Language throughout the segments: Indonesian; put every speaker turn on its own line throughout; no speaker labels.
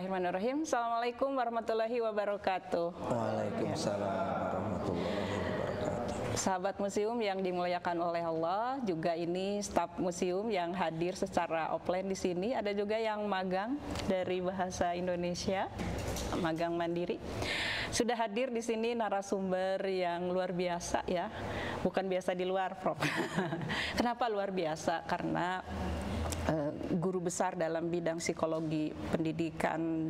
Bismillahirrahmanirrahim. Assalamualaikum warahmatullahi wabarakatuh.
Waalaikumsalam warahmatullahi wabarakatuh.
Sahabat museum yang dimuliakan oleh Allah, juga ini staf museum yang hadir secara offline di sini. Ada juga yang magang dari Bahasa Indonesia, magang mandiri. Sudah hadir di sini narasumber yang luar biasa ya. Bukan biasa di luar, Prof. Kenapa luar biasa? Karena guru besar dalam bidang psikologi pendidikan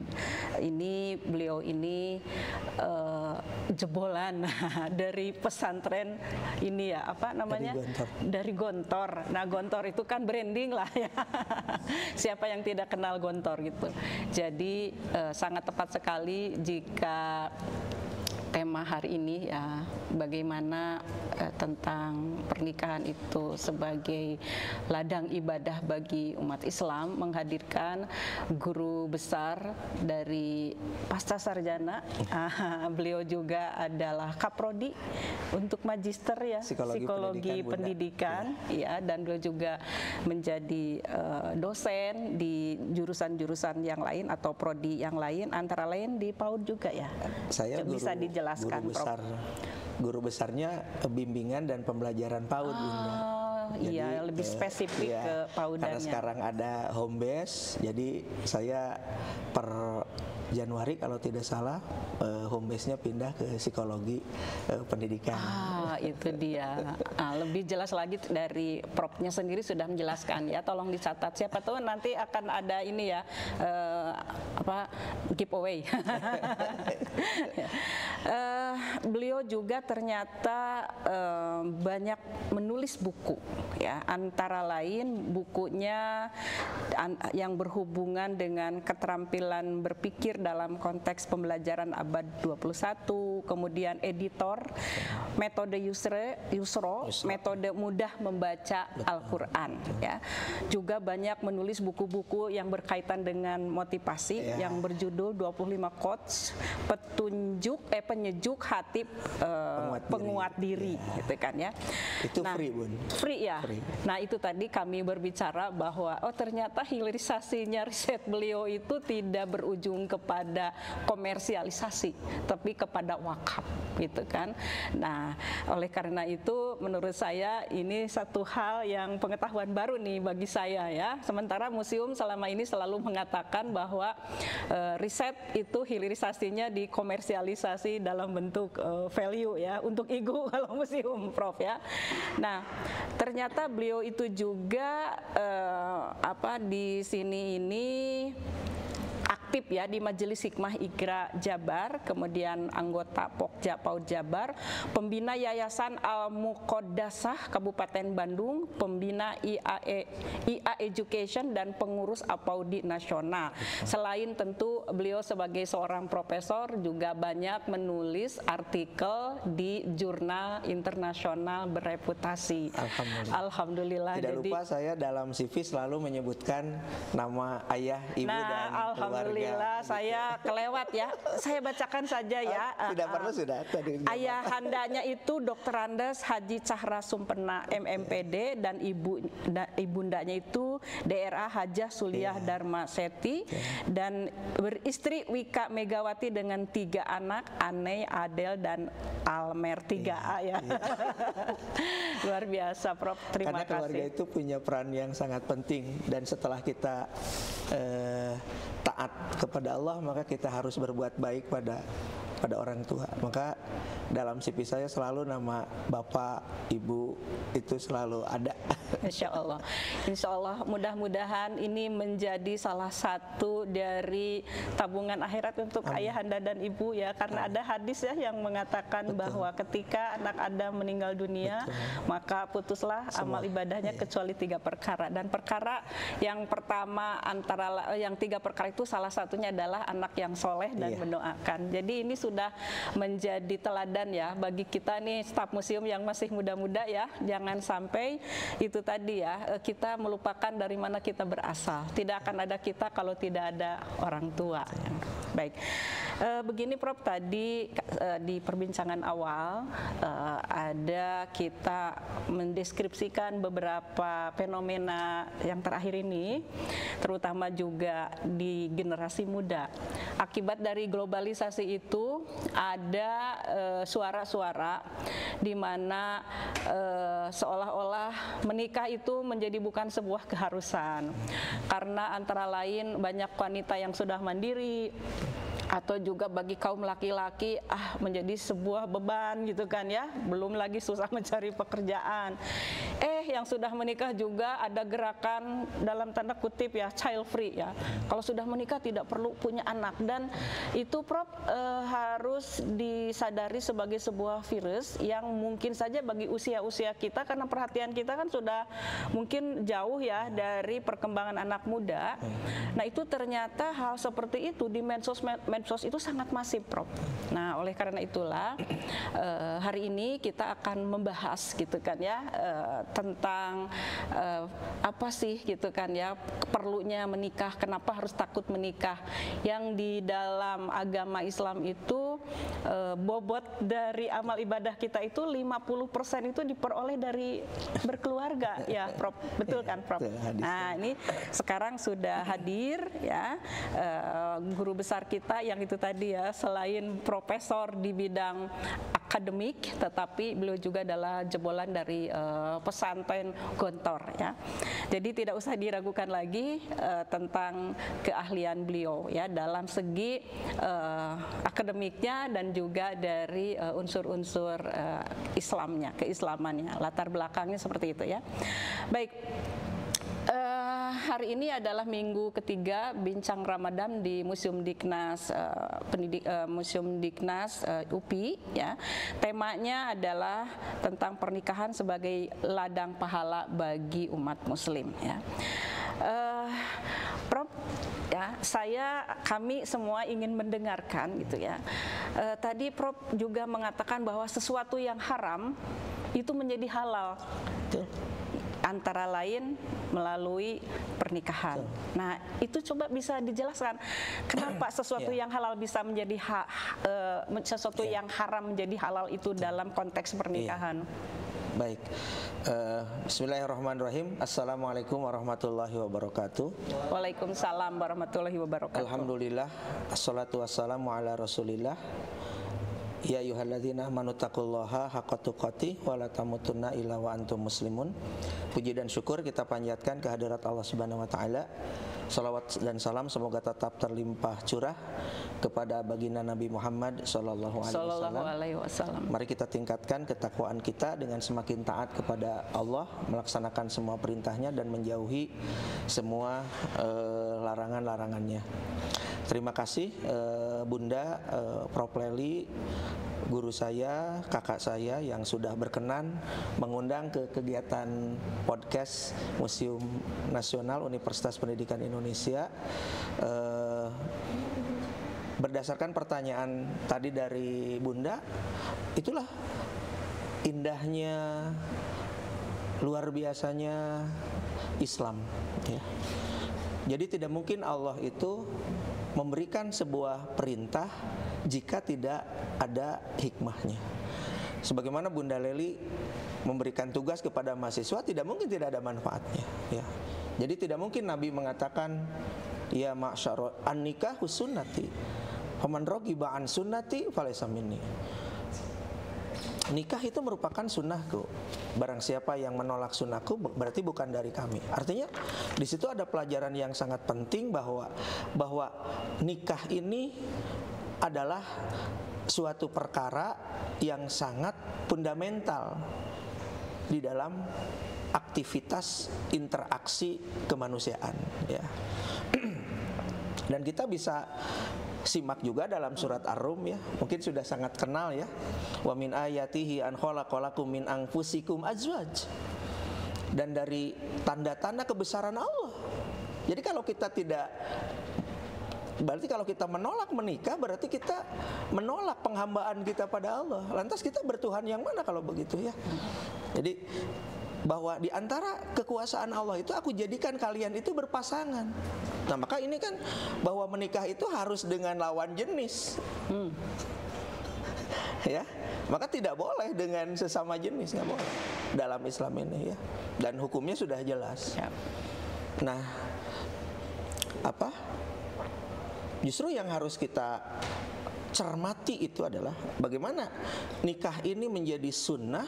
ini, beliau ini jebolan dari pesantren ini ya, apa namanya, dari Gontor. Nah, Gontor itu kan branding lah ya. Siapa yang tidak kenal Gontor gitu. Jadi sangat tepat sekali jika tema hari ini ya, bagaimana tentang pernikahan itu sebagai ladang ibadah bagi umat Islam, menghadirkan guru besar dari pasca sarjana. Beliau juga adalah kaprodi untuk magister ya, psikologi pendidikan ya, dan beliau juga menjadi dosen di jurusan-jurusan yang lain atau prodi yang lain, antara lain di PAUD juga ya.
Saya
bisa dijelaskan,
guru besarnya bimbingan dan pembelajaran PAUD.
Jadi, iya, lebih spesifik ke PAUD-nya.
Karena sekarang ada home base, jadi saya per Januari kalau tidak salah home base-nya pindah ke psikologi pendidikan.
Itu dia. Lebih jelas lagi dari Prof-nya sendiri sudah menjelaskan ya. Tolong dicatat. Siapa tahu nanti akan ada ini ya, giveaway. Beliau juga ternyata banyak menulis buku ya, antara lain bukunya yang berhubungan dengan keterampilan berpikir dalam konteks pembelajaran abad 21, kemudian editor metode Yusro, metode mudah membaca Al-Qur'an ya. Juga banyak menulis buku-buku yang berkaitan dengan motivasi yang berjudul 25 quotes penyejuk hati penguat diri gitu kan ya.
Itu free, Bun.
Free ya. Free. Nah, itu tadi kami berbicara bahwa ternyata hilirisasinya riset beliau itu tidak berujung kepada komersialisasi, tapi kepada wakaf gitu kan. Nah, oleh karena itu menurut saya ini satu hal yang pengetahuan baru nih bagi saya ya. Sementara museum selama ini selalu mengatakan bahwa riset itu hilirisasinya dikomersialisasi dalam bentuk value ya, untuk ego kalau museum, Prof ya. Nah, ternyata beliau itu juga di sini ini aktif ya di Majelis Hikmah Iqra Jabar, kemudian anggota Pokja PAUD Jabar, pembina Yayasan Al-Muqaddasah Kabupaten Bandung, pembina IA Education, dan pengurus APAUDI Nasional. Selain tentu beliau sebagai seorang profesor juga banyak menulis artikel di jurnal internasional bereputasi. Alhamdulillah.
Tidak lupa saya dalam CV selalu menyebutkan nama ayah, ibu, dan
Alhamdulillah, saya kelewat ya. Saya bacakan saja ya.
Tidak perlu, sudah tadi.
Ayahandanya itu Dr. Andes Haji Cahra Sumpena MMPD, dan ibundanya itu DRA Hajah Suliah Dharma Seti, dan beristri Wika Megawati dengan 3 anak, Ane, Adel, dan Almer 3A ya. Luar biasa, Prof. Terima kasih.
Karena keluarga itu punya peran yang sangat penting, dan setelah kita taat kepada Allah, maka kita harus berbuat baik pada orang tua. Maka dalam CV saya selalu nama bapak, ibu itu selalu ada.
Insya Allah mudah-mudahan ini menjadi salah satu dari tabungan akhirat untuk ayahanda dan ibu ya, karena ada hadis ya yang mengatakan bahwa ketika anak Adam meninggal dunia, maka putuslah amal ibadahnya kecuali 3 perkara, dan perkara yang pertama yang 3 perkara itu salah satunya adalah anak yang soleh dan mendoakan. Jadi ini sudah menjadi teladan ya bagi kita nih staf museum yang masih muda-muda ya. Jangan sampai itu tadi ya, kita melupakan dari mana kita berasal. Tidak akan ada kita kalau tidak ada orang tua. Baik, begini Prof, tadi di perbincangan awal ada kita mendeskripsikan beberapa fenomena yang terakhir ini, terutama juga di generasi muda. Akibat dari globalisasi itu ada suara-suara di mana seolah-olah menikah itu menjadi bukan sebuah keharusan, karena antara lain banyak wanita yang sudah mandiri, atau juga bagi kaum laki-laki menjadi sebuah beban gitu kan ya, belum lagi susah mencari pekerjaan. Yang sudah menikah juga ada gerakan dalam tanda kutip ya child free ya, kalau sudah menikah tidak perlu punya anak, dan itu Prof harus disadari sebagai sebuah virus yang mungkin saja bagi usia-usia kita, karena perhatian kita kan sudah mungkin jauh ya dari perkembangan anak muda. Nah itu ternyata hal seperti itu di medsos itu sangat masif Prof. Nah oleh karena itulah hari ini kita akan membahas gitu kan ya tentang apa sih gitu kan ya perlunya menikah, kenapa harus takut menikah, yang di dalam agama Islam itu bobot dari amal ibadah kita itu 50% itu diperoleh dari berkeluarga ya Prof. Betul kan Prof? Nah ini sekarang sudah hadir ya guru besar kita yang itu tadi ya, selain profesor di bidang akademik, tetapi beliau juga adalah jebolan dari pesantren Gontor ya. Jadi tidak usah diragukan lagi tentang keahlian beliau ya dalam segi akademiknya dan juga dari unsur-unsur Islamnya, keislamannya, latar belakangnya seperti itu ya. Baik. Hari ini adalah minggu ketiga Bincang Ramadan di Museum Diknas Museum Diknas UPI ya. Temanya adalah tentang pernikahan sebagai ladang pahala bagi umat muslim ya. Prof ya, kami semua ingin mendengarkan gitu ya. Tadi Prof juga mengatakan bahwa sesuatu yang haram itu menjadi halal. Antara lain melalui pernikahan. Nah, itu coba bisa dijelaskan kenapa sesuatu yang halal bisa menjadi sesuatu yang haram menjadi halal itu dalam konteks pernikahan.
Baik, Bismillahirrahmanirrahim. Assalamualaikum warahmatullahi wabarakatuh.
Waalaikumsalam warahmatullahi wabarakatuh.
Alhamdulillah, assalatu wassalamu ala rasulillah. Ya ayyuhalladzina amanu taqullaha haqqa tuqatih wa la tamutunna illa wa antum muslimun. Puji dan syukur kita panjatkan kehadirat Allah Subhanahu wa taala. Salawat dan salam semoga tetap terlimpah curah kepada baginda Nabi Muhammad sallallahu alaihi wasallam. Mari kita tingkatkan ketakwaan kita dengan semakin taat kepada Allah, melaksanakan semua perintahnya dan menjauhi semua larangan-larangannya. Terima kasih Bunda Prof Leli, guru saya, kakak saya yang sudah berkenan mengundang ke kegiatan podcast Museum Nasional Universitas Pendidikan Indonesia. Berdasarkan pertanyaan tadi dari Bunda, itulah indahnya, luar biasanya Islam ya. Jadi tidak mungkin Allah itu memberikan sebuah perintah jika tidak ada hikmahnya. Sebagaimana Bunda Leli memberikan tugas kepada mahasiswa, tidak mungkin tidak ada manfaatnya ya. Jadi tidak mungkin Nabi mengatakan ya ma'syara an-nikahu sunnati faman raghiba an sunnati falaysa minni. Nikah itu merupakan sunnahku. Barang siapa yang menolak sunnahku berarti bukan dari kami. Artinya di situ ada pelajaran yang sangat penting bahwa nikah ini adalah suatu perkara yang sangat fundamental di dalam aktivitas interaksi kemanusiaan ya. Dan kita bisa simak juga dalam surat Ar-Rum ya, mungkin sudah sangat kenal ya. Wa min ayatihi an khalaqalakum min anfusikum azwaj. Dan dari tanda-tanda kebesaran Allah. Jadi kalau kita berarti kalau kita menolak menikah, berarti kita menolak penghambaan kita pada Allah. Lantas kita bertuhan yang mana kalau begitu ya? Jadi bahwa di antara kekuasaan Allah itu aku jadikan kalian itu berpasangan. Nah, maka ini kan bahwa menikah itu harus dengan lawan jenis. Ya, maka tidak boleh dengan sesama jenis, nggak boleh dalam Islam ini ya. Dan hukumnya sudah jelas. Nah, justru yang harus kita cermati itu adalah bagaimana nikah ini menjadi sunnah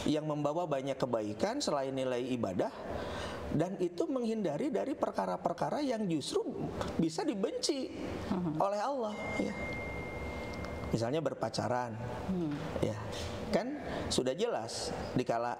yang membawa banyak kebaikan selain nilai ibadah, dan itu menghindari dari perkara-perkara yang justru bisa dibenci oleh Allah ya. Misalnya berpacaran, ya kan sudah jelas dikala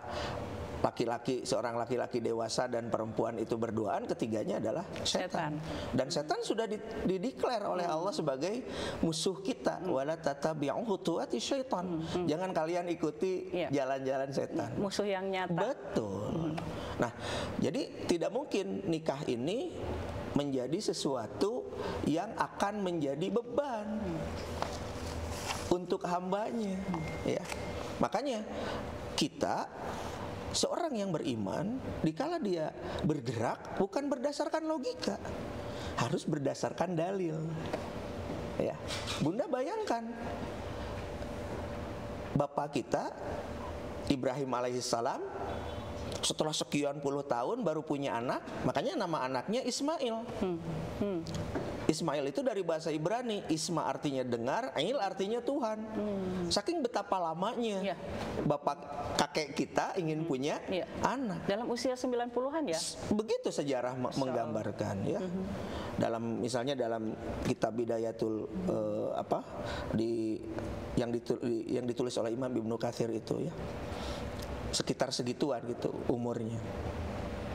seorang laki-laki dewasa dan perempuan itu berduaan, ketiganya adalah setan. Dan setan sudah dideklar oleh Allah sebagai musuh kita. Wala tatabi'u khutuwati syaitan. Jangan kalian ikuti jalan-jalan setan.
Musuh yang nyata.
Betul. Nah, jadi tidak mungkin nikah ini menjadi sesuatu yang akan menjadi beban untuk hambanya ya. Makanya kita, seorang yang beriman, dikala dia bergerak bukan berdasarkan logika, harus berdasarkan dalil ya. Bunda bayangkan bapak kita Ibrahim alaihissalam setelah sekian puluh tahun baru punya anak, makanya nama anaknya Ismail. Ismail itu dari bahasa Ibrani, Isma artinya dengar, Ail artinya Tuhan. Saking betapa lamanya bapak kakek kita ingin punya anak.
Dalam usia 90-an ya.
Begitu sejarah menggambarkan ya. Dalam misalnya dalam kitab Bidayatul yang ditulis oleh Imam Ibnu Katsir itu ya. Sekitar segituan gitu umurnya.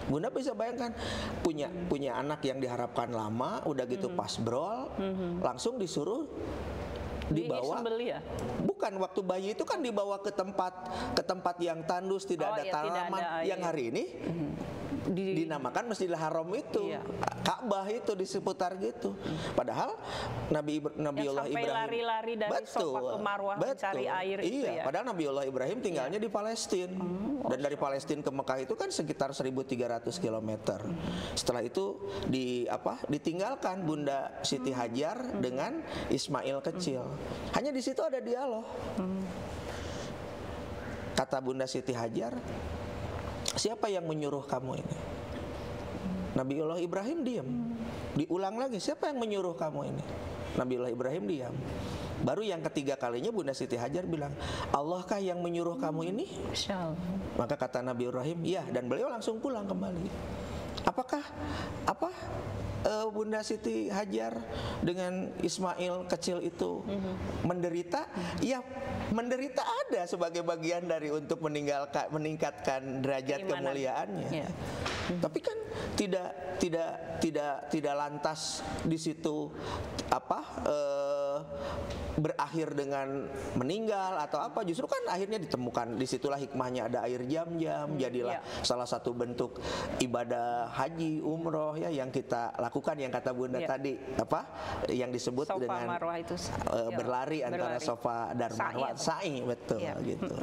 Bunda bisa bayangkan punya anak yang diharapkan lama, udah gitu pas brol, langsung disuruh dibawa.
Ya?
Bukan, waktu bayi itu kan dibawa ke tempat yang tandus, tidak ada tanaman, yang hari ini dinamakan Masjidil Haram itu, Ka'bah itu di seputar gitu. Padahal Nabiullah Ibrahim
lari-lari dari Safa ke Marwah mencari air itu ya.
Padahal Nabiullah Ibrahim tinggalnya di Palestina. Dan dari Palestina ke Mekah itu kan sekitar 1.300 km. Setelah itu ditinggalkan Bunda Siti Hajar dengan Ismail kecil. Hanya di situ ada dialog. Kata Bunda Siti Hajar, siapa yang menyuruh kamu ini? Nabiullah Ibrahim diam. Diulang lagi, siapa yang menyuruh kamu ini? Nabiullah Ibrahim diam. Baru yang ketiga kalinya Bunda Siti Hajar bilang, Allahkah yang menyuruh kamu ini? Maka kata Nabi Ibrahim, ya, dan beliau langsung pulang kembali. Apakah Bunda Siti Hajar dengan Ismail kecil itu menderita? Ya, menderita ada sebagai bagian dari untuk meningkatkan derajat kemuliaannya. Tapi kan tidak lantas di situ berakhir dengan meninggal atau apa. Justru kan akhirnya ditemukan disitulah hikmahnya, ada air jam-jam, jadilah salah satu bentuk ibadah haji umroh ya yang kita lakukan, yang kata Bunda tadi yang disebut Sofa dengan
Marwah itu,
berlari antara Sofa dan Marwah, sa'i, betul gitu.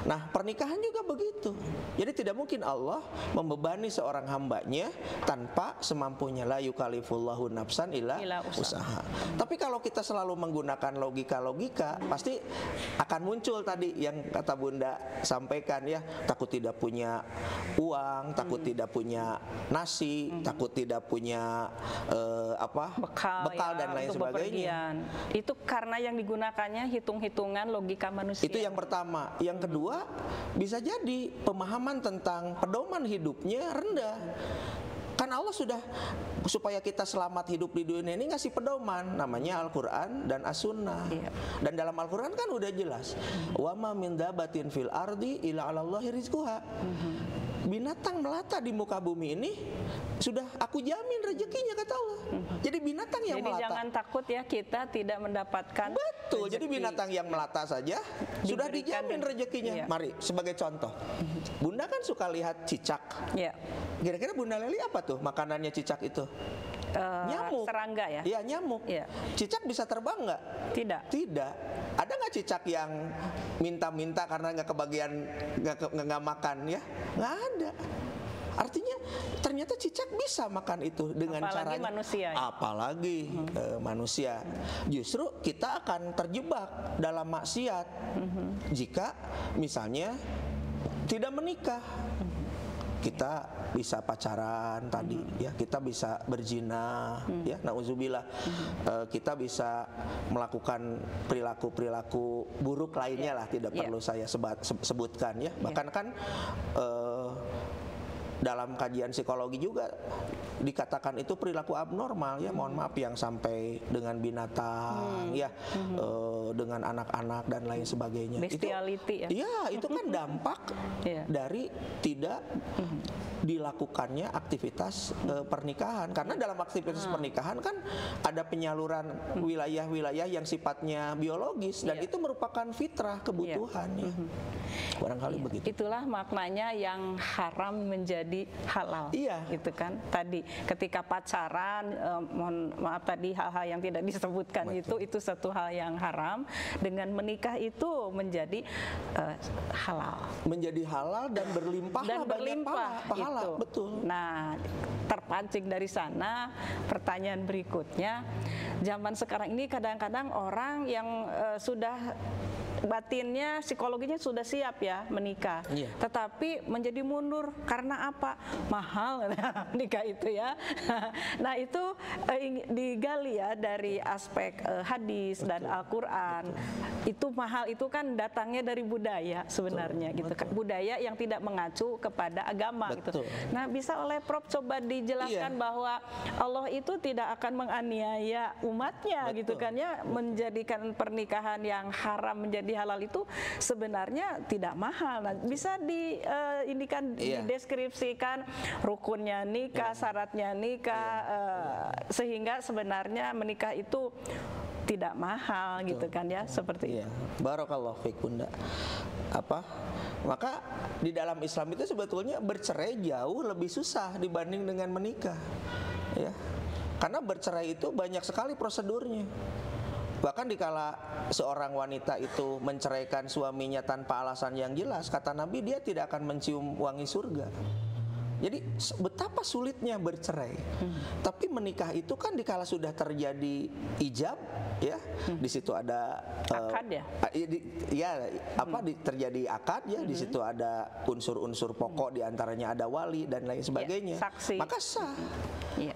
Nah, pernikahan juga begitu. Jadi tidak mungkin Allah membebani seorang hambanya tanpa semampunya. La yukallifullahu nafsan illa usaha. Tapi kalau kita selalu menggunakan logika-logika, pasti akan muncul tadi yang kata Bunda sampaikan ya, takut tidak punya uang, takut tidak punya nasi, takut tidak punya bekal dan lain sebagainya.
Itu karena yang digunakannya hitung-hitungan logika manusia.
Itu yang pertama. Yang kedua, bisa jadi pemahaman tentang pedoman hidupnya rendah. Kan Allah sudah, supaya kita selamat hidup di dunia ini, ngasih pedoman, namanya Al-Quran dan As-Sunnah. Dan dalam Al-Quran kan udah jelas, wa ma min dabatin fil ardi illa 'alallahi rizquha. Binatang melata di muka bumi ini sudah aku jamin rezekinya, kata Allah. Jadi binatang yang melata.
Jadi jangan takut ya, kita tidak mendapatkan.
Betul. Rezeki. Jadi binatang yang melata saja sudah dijamin rezekinya. Mari sebagai contoh, Bunda kan suka lihat cicak. Kira-kira Bunda Leli apa tuh makanannya cicak itu? Nyamuk.
Serangga ya?
Iya, nyamuk. Cicak bisa terbang nggak?
Tidak.
Tidak. Ada nggak nggak cicak yang minta-minta karena nggak kebagian nggak makan ya? Nggak ada. Artinya ternyata cicak bisa makan itu dengan
apalagi
caranya.
Manusia, ya?
Apalagi manusia. Justru kita akan terjebak dalam maksiat jika misalnya tidak menikah. Kita bisa pacaran tadi ya, kita bisa berzina ya, nauzubillah. Kita bisa melakukan perilaku buruk lainnya lah, tidak perlu saya sebutkan ya. Bahkan kan dalam kajian psikologi juga dikatakan itu perilaku abnormal ya, mohon maaf, yang sampai dengan binatang ya, dengan anak-anak dan lain sebagainya.
Bestiality
itu, ya itu kan dampak dari tidak dilakukannya aktivitas pernikahan. Karena dalam aktivitas pernikahan kan ada penyaluran wilayah-wilayah yang sifatnya biologis dan itu merupakan fitrah kebutuhannya. Barangkali begitu.
Itulah maknanya yang haram menjadi halal. Gitu kan. Tadi ketika pacaran, mohon maaf tadi hal-hal yang tidak disebutkan itu satu hal yang haram. Dengan menikah itu menjadi halal.
Menjadi halal dan berlimpah.
Dan berlimpah
pahala.
Itu.
Betul.
Nah, terpancing dari sana, pertanyaan berikutnya, zaman sekarang ini kadang-kadang orang yang sudah batinnya, psikologinya sudah siap ya menikah, tetapi menjadi mundur karena apa? Mahal nikah itu ya. Nah itu digali ya dari aspek hadis dan Al-Quran. Itu mahal itu kan datangnya dari budaya sebenarnya gitu kan, budaya yang tidak mengacu kepada agama gitu. Nah bisa oleh Prof coba dijelaskan bahwa Allah itu tidak akan menganiaya umatnya gitu kan ya, menjadikan pernikahan yang haram menjadi halal itu sebenarnya tidak mahal. Nah, bisa dideskripsikan rukunnya nikah, syaratnya nikah, sehingga sebenarnya menikah itu tidak mahal gitu kan ya, seperti itu.
Barakallahu fiik Bunda. Maka di dalam Islam itu sebetulnya bercerai jauh lebih susah dibanding dengan menikah. Ya. Karena bercerai itu banyak sekali prosedurnya. Bahkan dikala seorang wanita itu menceraikan suaminya tanpa alasan yang jelas, kata Nabi dia tidak akan mencium wangi surga. Jadi betapa sulitnya bercerai. Tapi menikah itu kan dikala sudah terjadi ijab ya, di situ ada
akad
terjadi akad ya, di situ ada unsur-unsur pokok, diantaranya ada wali dan lain sebagainya.
Saksi.
Maka sah.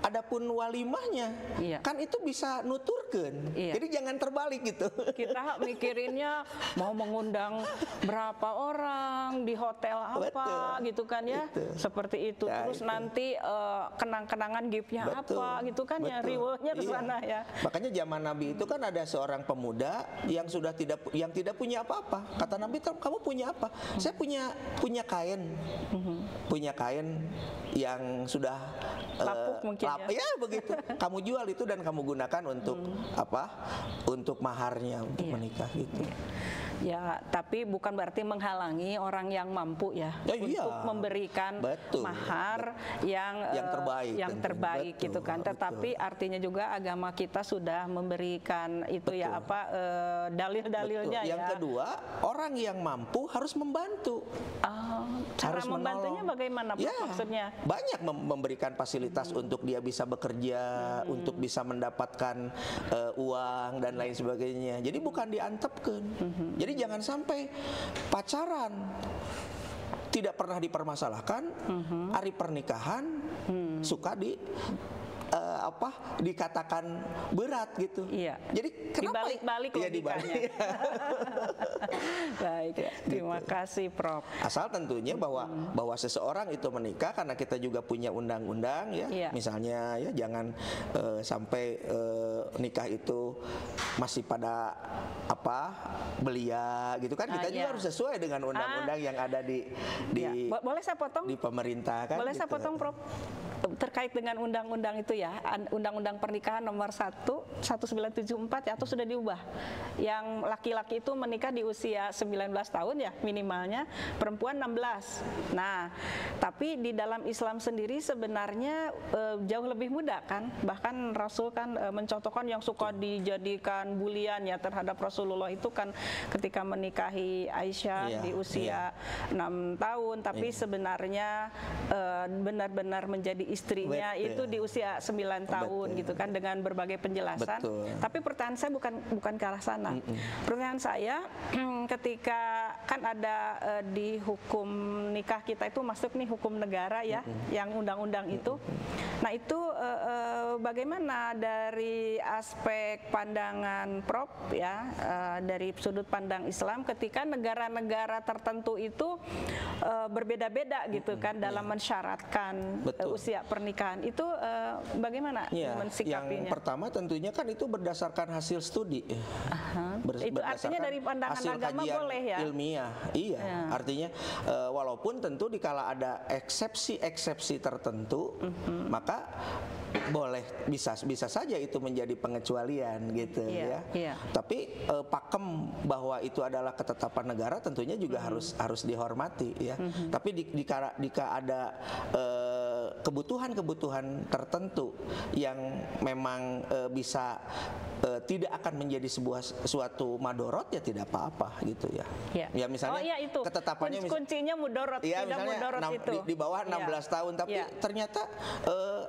Adapun walimahnya kan itu bisa nuturkeun. Jadi jangan terbalik gitu.
Kita mikirinnya mau mengundang berapa orang di hotel apa gitu kan ya. Seperti itu. Terus nanti kenang-kenangan giftnya apa gitu kan ya, riwehnya ke sana ya.
Makanya zaman Nabi itu kan ada seorang pemuda yang sudah tidak punya apa-apa. Kata Nabi, kamu punya apa? Saya punya kain. Punya kain yang sudah
lapuk mungkin
ya begitu. Kamu jual itu dan kamu gunakan untuk untuk maharnya, untuk menikah gitu.
Ya, tapi bukan berarti menghalangi orang yang mampu ya, untuk memberikan mahar yang terbaik gitu kan. Tetapi artinya juga agama kita sudah memberikan itu dalil-dalilnya ya.
Yang kedua, orang yang mampu harus membantu.
Cara membantunya bagaimana maksudnya?
Banyak memberikan fasilitas untuk dia bisa bekerja, untuk bisa mendapatkan uang dan lain sebagainya. Jadi bukan diantepkeun. Jadi jangan sampai pacaran tidak pernah dipermasalahkan, hari pernikahan suka dikatakan berat gitu. Jadi kenapa
dibalik-balik logikanya? Baik, terima kasih Prof.
Asal tentunya bahwa seseorang itu menikah karena kita juga punya undang-undang ya. Misalnya ya jangan sampai nikah itu masih pada belia gitu kan. Kita juga harus sesuai dengan undang-undang yang ada di
boleh saya potong?
Di pemerintah kan.
Boleh saya potong Prof? Terkait dengan undang-undang itu ya, Undang-Undang Pernikahan nomor 1974 ya, atau sudah diubah. Yang laki-laki itu menikah di usia 19 tahun ya minimalnya, perempuan 16. Nah, tapi di dalam Islam sendiri sebenarnya jauh lebih muda kan. Bahkan Rasul kan mencontohkan yang suka dijadikan bulian ya terhadap Rasulullah itu kan ketika menikahi Aisyah di usia 6 tahun, tapi sebenarnya benar-benar menjadi istrinya itu di usia 9 tahun gitu kan, dengan berbagai penjelasan. Tapi pertanyaan saya bukan ke arah sana. Pertanyaan saya ketika kan ada di hukum nikah kita itu masuk nih hukum negara ya, yang undang-undang itu. Nah itu bagaimana dari aspek pandangan Prof ya, dari sudut pandang Islam ketika negara-negara tertentu itu berbeda-beda gitu kan dalam mensyaratkan usia pernikahan itu, bagaimana mensikapinya?
Yang pertama tentunya kan itu berdasarkan hasil studi.
Itu artinya dari pandangan agama boleh ya?
Ilmiah, artinya walaupun tentu dikala ada eksepsi tertentu, maka boleh bisa saja itu menjadi pengecualian gitu ya. Tapi pakem bahwa itu adalah ketetapan negara tentunya juga harus dihormati ya. Tapi jika ada kebutuhan tertentu yang memang bisa tidak akan menjadi suatu madorot ya tidak apa-apa gitu ya. Ya misalnya
itu.
ketetapannya
kuncinya mudorot,
ya,
tidak
misalnya
mudorot itu.
Di bawah 16 tahun tapi ternyata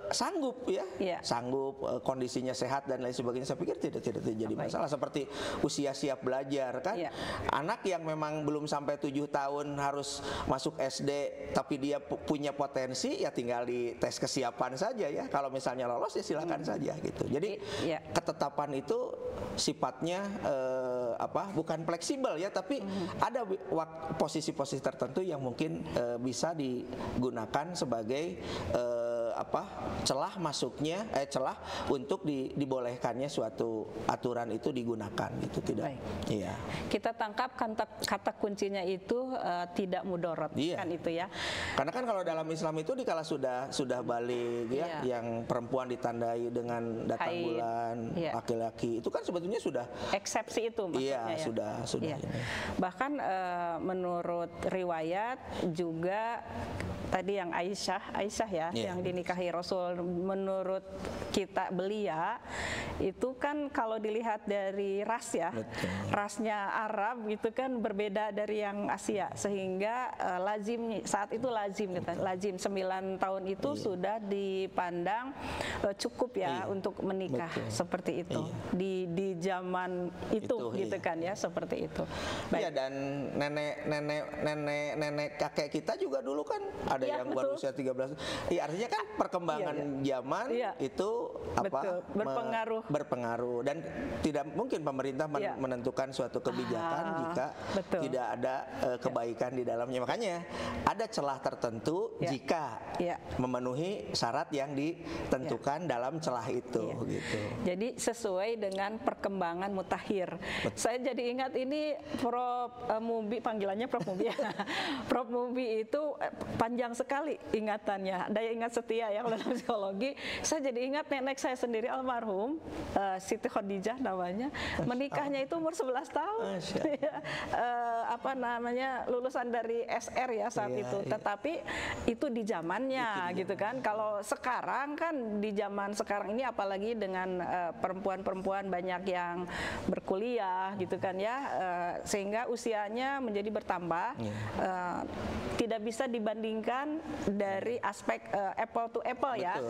sanggup ya. Sanggup, kondisinya sehat dan lain sebagainya, saya pikir tidak terjadi masalah. Seperti usia siap belajar kan. Anak yang memang belum sampai 7 tahun harus masuk SD tapi dia punya potensi ya tinggal di tes kesiapan saja ya. Kalau misalnya lolos ya silakan saja gitu. Jadi ketetapan itu sifatnya bukan fleksibel ya, tapi ada posisi-posisi tertentu yang mungkin bisa digunakan sebagai celah masuknya celah untuk dibolehkannya suatu aturan itu digunakan gitu, tidak. Iya.
Kita tangkap kata kuncinya itu tidak mudorot kan itu ya.
Karena kan kalau dalam Islam itu dikala sudah balik ya, yang perempuan ditandai dengan datang bulan, laki-laki itu kan sebetulnya sudah
eksepsi itu maksudnya ya.
Sudah. Ini.
Bahkan menurut riwayat juga tadi yang Aisyah ya, yang dinikahi Rasul, menurut kita belia itu kan kalau dilihat dari ras ya, rasnya Arab gitu kan berbeda dari yang Asia, sehingga lazim saat itu lazim 9 tahun itu sudah dipandang cukup ya untuk menikah seperti itu di zaman itu gitu kan ya, seperti itu.
Iya, dan nenek kakek kita juga dulu kan ada yang baru usia 13. Iya, artinya kan perkembangan zaman itu berpengaruh dan tidak mungkin pemerintah menentukan suatu kebijakan jika tidak ada kebaikan di dalamnya. Makanya ada celah tertentu jika memenuhi syarat yang ditentukan dalam celah itu gitu.
Jadi sesuai dengan perkembangan mutakhir. Saya jadi ingat ini Prof Mubi, panggilannya Prof Mubi ya. Prof Mubi itu panjang sekali ingatannya, daya ingat setia ya kalau dalam psikologi. Saya jadi ingat nenek saya sendiri almarhum Siti Khadijah namanya, menikahnya itu umur 11 tahun. Lulusan dari SR ya saat itu. Tetapi itu di zamannya gitu kan. Kalau sekarang kan di zaman sekarang ini apalagi dengan perempuan-perempuan banyak yang berkuliah gitu kan ya, sehingga usianya menjadi bertambah. Tidak bisa dibandingkan dari aspek apple to apple ya.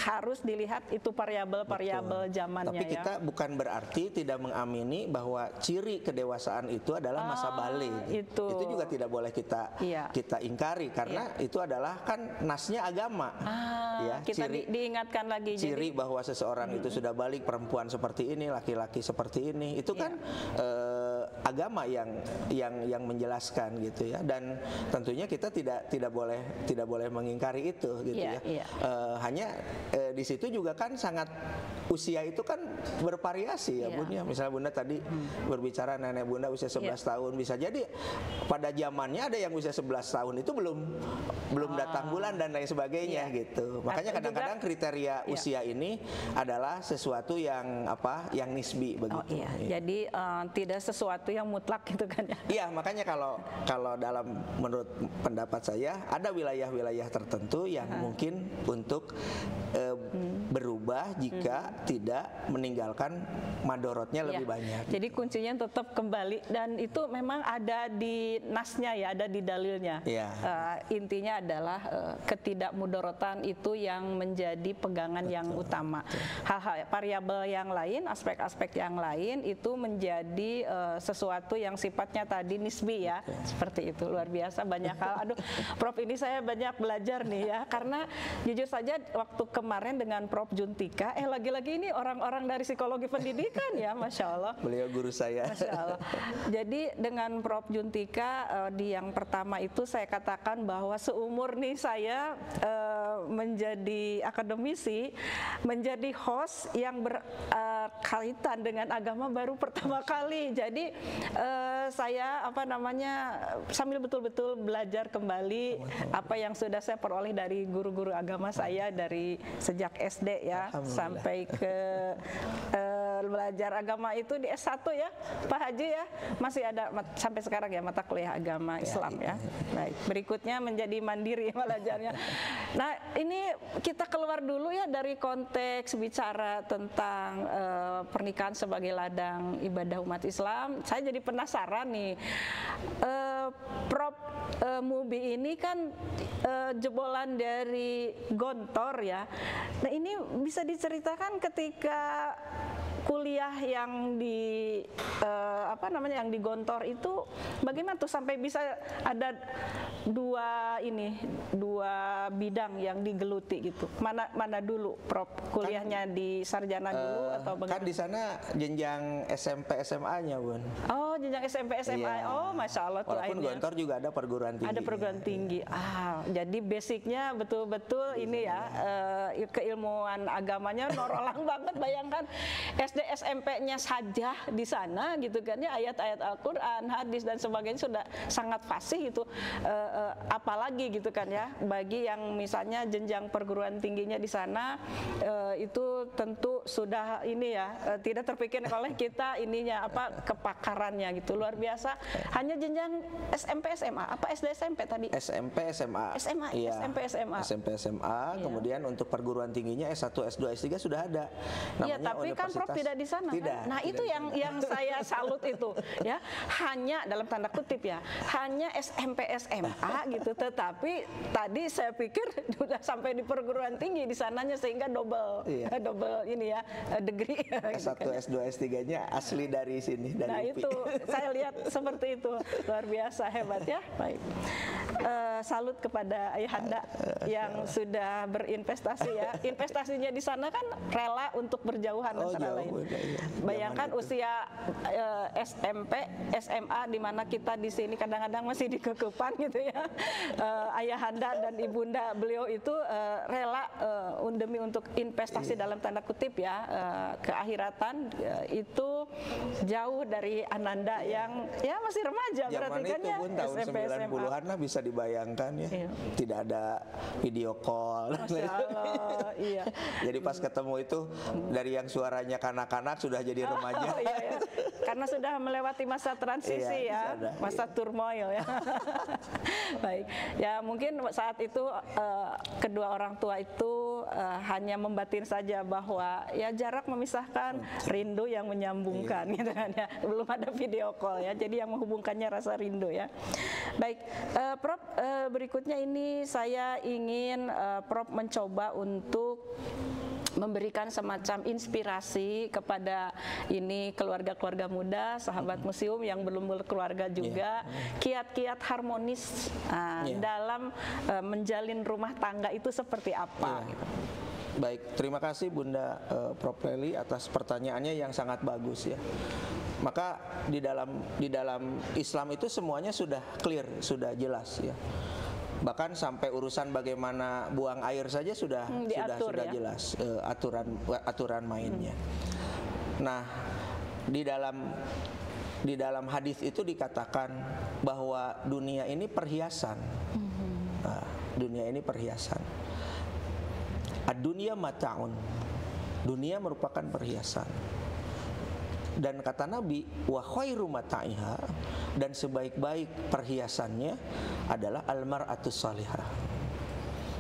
Harus dilihat itu variabel-variabel zamannya.
Tapi kita bukan berarti tidak mengamini bahwa ciri kedewasaan itu adalah masa balik. Itu juga tidak boleh kita ingkari karena itu adalah kan nasnya agama.
Kita diingatkan lagi
ciri bahwa seseorang itu sudah balik, perempuan seperti ini, laki-laki seperti ini. Itu kan agama yang menjelaskan gitu ya, dan tentunya kita tidak boleh mengingkari itu gitu ya. Hanya di situ juga kan sangat usia itu kan bervariasi ya Bun ya. Misalnya Bunda tadi berbicara nenek Bunda usia 11 tahun, bisa jadi pada zamannya ada yang usia 11 tahun itu belum datang bulan dan lain sebagainya gitu. Makanya kadang-kadang kriteria usia ini adalah sesuatu yang nisbi begitu.
Jadi tidak sesuatu yang mutlak gitu kan ya.
Iya, makanya kalau dalam menurut pendapat saya ada wilayah-wilayah tertentu yang mungkin untuk berubah jika tidak meninggalkan madorotnya lebih banyak.
Jadi kuncinya tetap kembali, dan itu memang ada di nasnya ya, ada di dalilnya. Intinya adalah ketidakmudorotan itu yang menjadi pegangan yang utama. Hal-hal variabel yang lain, aspek-aspek yang lain itu menjadi sesuatu yang sifatnya tadi nisbi ya. Seperti itu, luar biasa banyak hal. Aduh, Prof, ini saya banyak belajar nih ya, karena jujur saja waktu kemarin dengan Prof Juntika, lagi-lagi ini orang-orang dari psikologi pendidikan ya, Masya Allah.
Beliau guru saya.
Masya Allah. Jadi dengan Prof Juntika di yang pertama itu saya katakan bahwa seumur nih saya menjadi akademisi, menjadi host yang berkaitan dengan agama baru pertama kali. Jadi saya sambil betul-betul belajar kembali apa yang sudah saya peroleh dari guru-guru agama saya dari sejak SD ya sampai ke belajar agama itu di S1 ya Pak Haji ya, masih ada sampai sekarang ya mata kuliah agama Islam ya. Baik, berikutnya menjadi mandiri belajarnya. Nah, ini kita keluar dulu ya dari konteks bicara tentang pernikahan sebagai ladang ibadah umat Islam. Saya jadi penasaran nih, Prof Mubi ini kan jebolan dari Gontor ya. Nah, ini bisa diceritakan ketika kuliah yang di yang di Gontor itu bagaimana tuh sampai bisa ada dua bidang yang digeluti gitu. Mana dulu Prof kuliahnya di sarjana dulu atau bagaimana?
Kan di sana jenjang SMP SMA-nya Bun.
Oh, jenjang SMP SMA. Oh, Masya Allah tuh.
Walaupun Gontor juga ada perguruan tinggi.
Ada perguruan tinggi. Jadi basicnya betul-betul ini ya, keilmuan agamanya norolang banget. Bayangkan SD SMP-nya saja di sana gitu kan ya, ayat-ayat Al-Qur'an, hadis dan sebagainya sudah sangat fasih itu, apalagi gitu kan ya bagi yang misalnya jenjang perguruan tingginya di sana, itu tentu sudah ini ya, tidak terpikir oleh kita ininya kepakarannya gitu, luar biasa. Hanya jenjang SMP SMA SD SMP tadi? SMP SMA. SMP SMA. Kemudian untuk perguruan tingginya S1 S2 S3 sudah ada. Iya, tapi kan Prof tidak di sana.
Tidak,
nah, itu yang saya salut itu ya, hanya dalam tanda kutip ya, hanya SMP SMA gitu, tetapi tadi saya pikir sudah sampai di perguruan tinggi di sananya sehingga double ini ya, degree.
S1 S2 S3-nya asli dari sini, dari
nah
UPI.
Itu saya lihat seperti itu, luar biasa hebat ya. Baik, salut kepada Ayahanda yang sudah berinvestasi ya, investasinya di sana kan rela untuk berjauhan antara lain. Bayangkan usia SMP, SMA di mana kita di sini kadang-kadang masih dikekepan gitu ya. Ayahanda dan ibunda beliau itu rela demi untuk investasi dalam tanda kutip ya, keakhiratan itu jauh dari Ananda yang ya masih remaja berarti kan ya.
Zaman itu tahun
SMP,
90-an lah, bisa dibayangkan ya. Tidak ada video call.
Iya.
Jadi pas ketemu itu dari yang suaranya kanak-kanak sudah jadi remaja.
Iya. Karena sudah melewati masa transisi masa turmoil ya. Baik, ya mungkin saat itu kedua orang tua itu hanya membatin saja bahwa ya jarak memisahkan, rindu yang menyambungkan gitu kan ya. Belum ada video call ya. Jadi yang menghubungkannya rasa rindu ya. Baik, Prof, berikutnya ini saya ingin Prof mencoba untuk memberikan semacam inspirasi kepada ini keluarga-keluarga muda, sahabat museum yang belum berkeluarga juga, kiat-kiat harmonis dalam menjalin rumah tangga itu seperti apa?
Baik, terima kasih Bunda Prof. Leli atas pertanyaannya yang sangat bagus ya. Maka di dalam Islam itu semuanya sudah clear, sudah jelas ya. Bahkan sampai urusan bagaimana buang air saja sudah
diatur,
sudah
ya?
jelas aturan mainnya. Nah, di dalam hadis itu dikatakan bahwa dunia ini perhiasan. Nah, dunia ini perhiasan. Ad-dunya mata'un. Dunia merupakan perhiasan. Dan kata Nabi, wa khairu mata'iha, dan sebaik-baik perhiasannya adalah al-mar'atus salihah.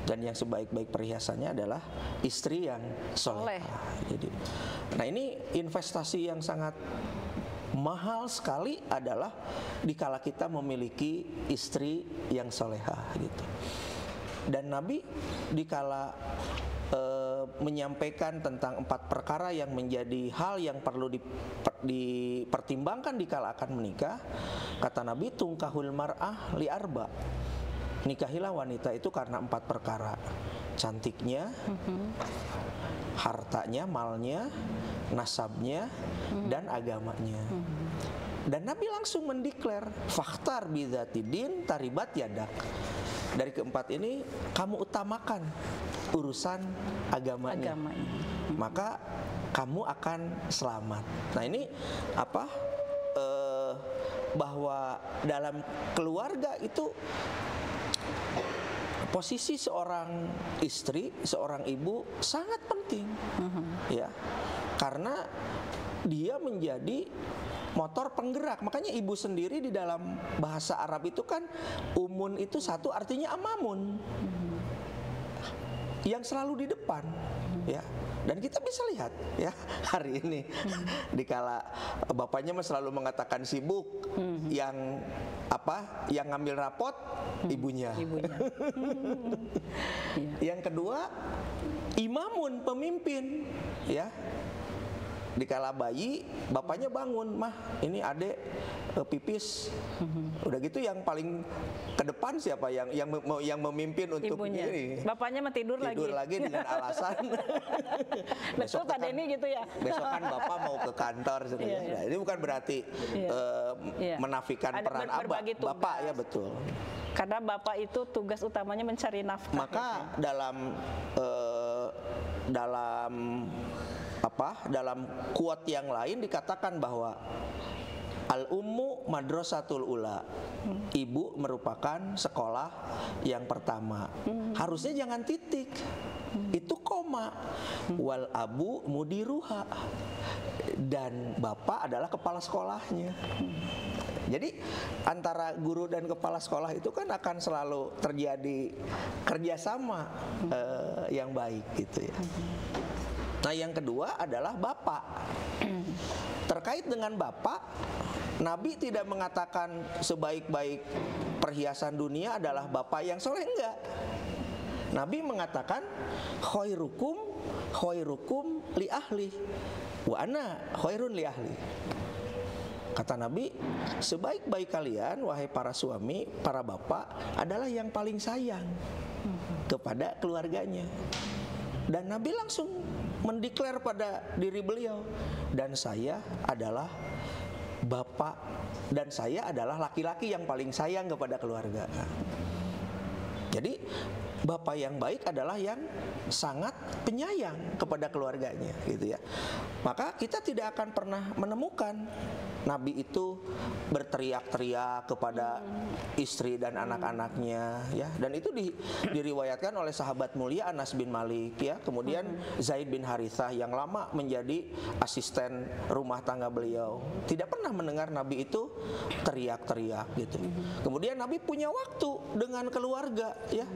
Dan yang sebaik-baik perhiasannya adalah istri yang soleh. Jadi, nah ini investasi yang sangat mahal sekali adalah dikala kita memiliki istri yang solehah gitu. Dan Nabi dikala menyampaikan tentang 4 perkara yang menjadi hal yang perlu dipertimbangkan dikala akan menikah, kata Nabi, tungkahul mar'ah li arba. Nikahilah wanita itu karena 4 perkara: cantiknya, hartanya, malnya, nasabnya, dan agamanya. Dan Nabi langsung mendeklar, fakhtar bidzatidin taribat yadak. Dari keempat ini kamu utamakan urusan agamanya. Maka kamu akan selamat. Nah ini apa? Bahwa dalam keluarga itu posisi seorang istri, seorang ibu sangat penting, ya, karena dia menjadi motor penggerak. Makanya ibu sendiri di dalam bahasa Arab itu kan umun itu satu artinya amamun, yang selalu di depan, ya. Dan kita bisa lihat ya hari ini dikala bapaknya selalu mengatakan sibuk, yang apa, yang ngambil rapot ibunya. Yang kedua, imamun, pemimpin, ya. Dikala bayi, bapaknya bangun, mah ini adek pipis. Udah gitu yang paling ke depan siapa yang memimpin untuk
ibunya.
Ini.
Bapaknya mah tidur
lagi dengan alasan
betul Pak Denny gitu ya.
Besok kan bapak mau ke kantor. Nah, ini bukan berarti menafikan peran bapak ya, betul.
Karena bapak itu tugas utamanya mencari nafkah.
Maka dalam quote yang lain dikatakan bahwa al-ummu madrasatul ula. Ibu merupakan sekolah yang pertama. Harusnya jangan titik. Itu koma. Wal abu mudiruha. Dan bapak adalah kepala sekolahnya. Jadi antara guru dan kepala sekolah itu kan akan selalu terjadi kerjasama yang baik gitu ya. Nah yang kedua adalah bapak. Terkait dengan bapak, Nabi tidak mengatakan sebaik-baik perhiasan dunia adalah bapak yang soleh, enggak. Nabi mengatakan khairukum li ahli wa ana khairun li ahli. Kata Nabi, sebaik-baik kalian wahai para suami, para bapak adalah yang paling sayang kepada keluarganya. Dan Nabi langsung mendeklar pada diri beliau, dan saya adalah bapak, dan saya adalah laki-laki yang paling sayang kepada keluarga. Jadi bapak yang baik adalah yang sangat penyayang kepada keluarganya, gitu ya. Maka kita tidak akan pernah menemukan Nabi itu berteriak-teriak kepada istri dan anak-anaknya, ya. Dan itu diriwayatkan oleh sahabat mulia Anas bin Malik, ya. Kemudian Zaid bin Harithah yang lama menjadi asisten rumah tangga beliau, tidak pernah mendengar Nabi itu teriak-teriak, gitu. Kemudian Nabi punya waktu dengan keluarga, ya.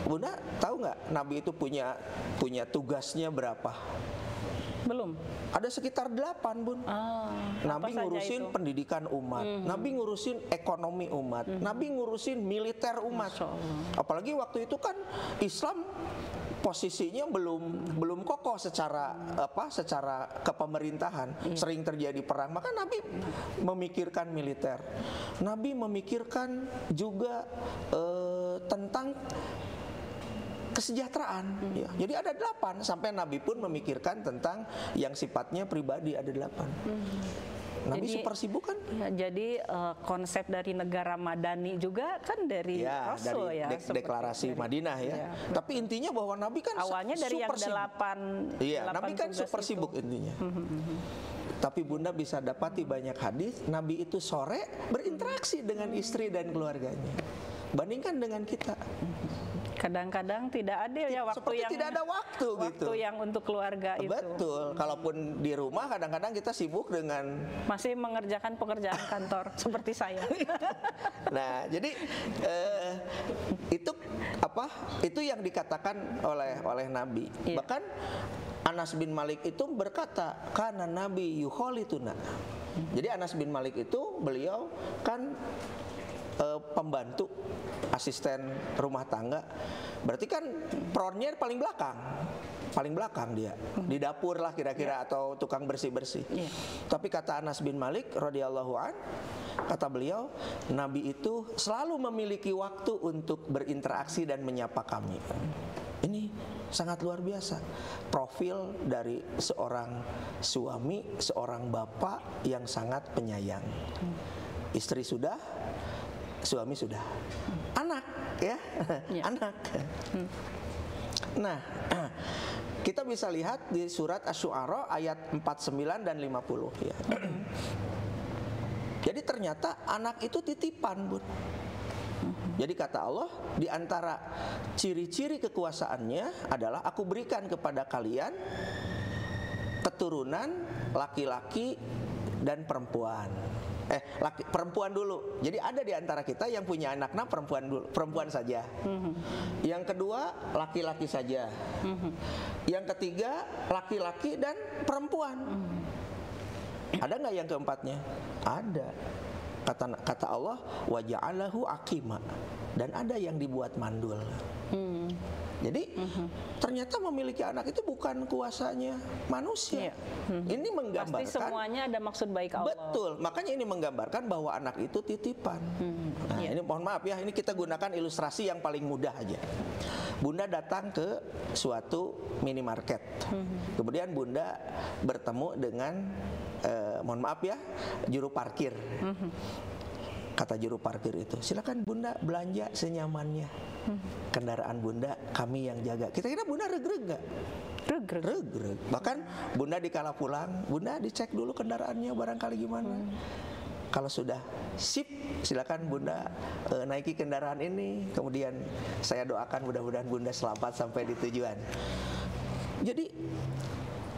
Bunda tahu nggak Nabi itu punya tugasnya berapa?
Belum.
Ada sekitar 8, Bun. Nabi ngurusin pendidikan umat, Nabi ngurusin ekonomi umat, Nabi ngurusin militer umat. Apalagi waktu itu kan Islam posisinya belum kokoh secara kepemerintahan, sering terjadi perang. Maka Nabi memikirkan militer. Nabi memikirkan juga tentang kesejahteraan. Ya. Jadi ada 8, sampai Nabi pun memikirkan tentang yang sifatnya pribadi, ada 8. Nabi
Jadi,
super sibuk kan?
Ya, jadi konsep dari negara Madani juga kan dari Rasul
dari deklarasi dari, Madinah ya. Tapi intinya bahwa Nabi kan
awalnya dari yang 8.
Iya, Nabi kan super sibuk intinya. Tapi Bunda bisa dapati banyak hadis Nabi itu sore berinteraksi dengan istri dan keluarganya. Bandingkan dengan kita.
Kadang-kadang tidak ada ya waktu
seperti
yang
tidak ada waktu gitu.
Waktu yang untuk keluarga itu.
Betul. Kalaupun di rumah kadang-kadang kita sibuk dengan
masih mengerjakan pekerjaan kantor seperti saya.
Nah, jadi itu apa? Itu yang dikatakan oleh Nabi. Iya. Bahkan Anas bin Malik itu berkata, "Kana Nabi yukhalituna." Jadi Anas bin Malik itu beliau kan pembantu, asisten rumah tangga, berarti kan peronnya paling belakang dia di dapur lah kira-kira, atau tukang bersih-bersih. Tapi kata Anas bin Malik radhiyallahu an, kata beliau, Nabi itu selalu memiliki waktu untuk berinteraksi dan menyapa kami. Ini sangat luar biasa profil dari seorang suami, seorang bapak yang sangat penyayang. Istri sudah, suami sudah, anak ya, anak. Nah, kita bisa lihat di surat Asy-Syu'ara ayat 49 dan 50 ya. Jadi ternyata anak itu titipan, Bun. Jadi kata Allah, di antara ciri-ciri kekuasaannya adalah aku berikan kepada kalian keturunan laki-laki dan perempuan. Perempuan dulu. Jadi ada di antara kita yang punya anak perempuan dulu, perempuan saja. Yang kedua laki-laki saja. Yang ketiga laki-laki dan perempuan. Ada nggak yang keempatnya? Ada. Kata Allah, wa ja'alahu aqima, dan ada yang dibuat mandul. Jadi ternyata memiliki anak itu bukan kuasanya manusia. Ini menggambarkan
pasti semuanya ada maksud baik Allah.
Betul, makanya ini menggambarkan bahwa anak itu titipan. Nah, ini mohon maaf ya, ini kita gunakan ilustrasi yang paling mudah aja. Bunda datang ke suatu minimarket, kemudian Bunda bertemu dengan mohon maaf ya, juru parkir. Kata juru parkir itu, silakan Bunda belanja senyamannya. Kendaraan Bunda kami yang jaga. Kira-kira Bunda regreg gak? Regreg. Bahkan Bunda dikala pulang, Bunda dicek dulu kendaraannya barangkali gimana. Kalau sudah sip, silakan Bunda naiki kendaraan ini. Kemudian saya doakan mudah-mudahan Bunda selamat sampai di tujuan. Jadi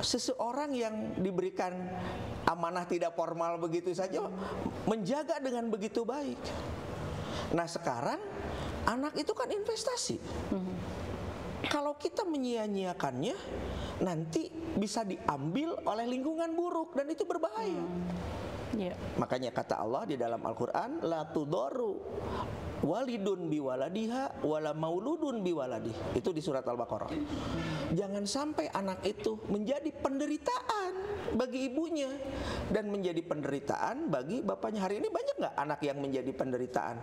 seseorang yang diberikan amanah tidak formal begitu saja menjaga dengan begitu baik. Nah sekarang anak itu kan investasi. Kalau kita menyia-nyiakannya, nanti bisa diambil oleh lingkungan buruk dan itu berbahaya. Makanya kata Allah di dalam Al-Quran, la tudoru walidun biwaladiha wala mauludun biwaladih. Itu di surat Al-Baqarah. Jangan sampai anak itu menjadi penderitaan bagi ibunya dan menjadi penderitaan bagi bapaknya. Hari ini banyak nggak anak yang menjadi penderitaan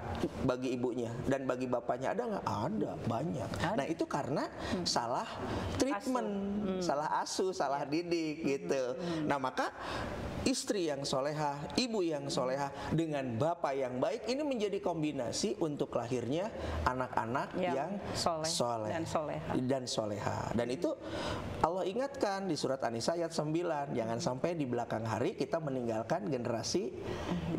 bagi ibunya dan bagi bapaknya? Ada nggak? Ada, banyak. Nah itu karena salah treatment, salah asuh, salah didik gitu. Nah maka istri yang solehah, ibu yang solehah dengan bapak yang baik, ini menjadi kombinasi untuk lahirnya anak-anak yang soleh dan soleha. Dan itu Allah ingatkan di surat An-Nisa ayat 9, jangan sampai di belakang hari kita meninggalkan generasi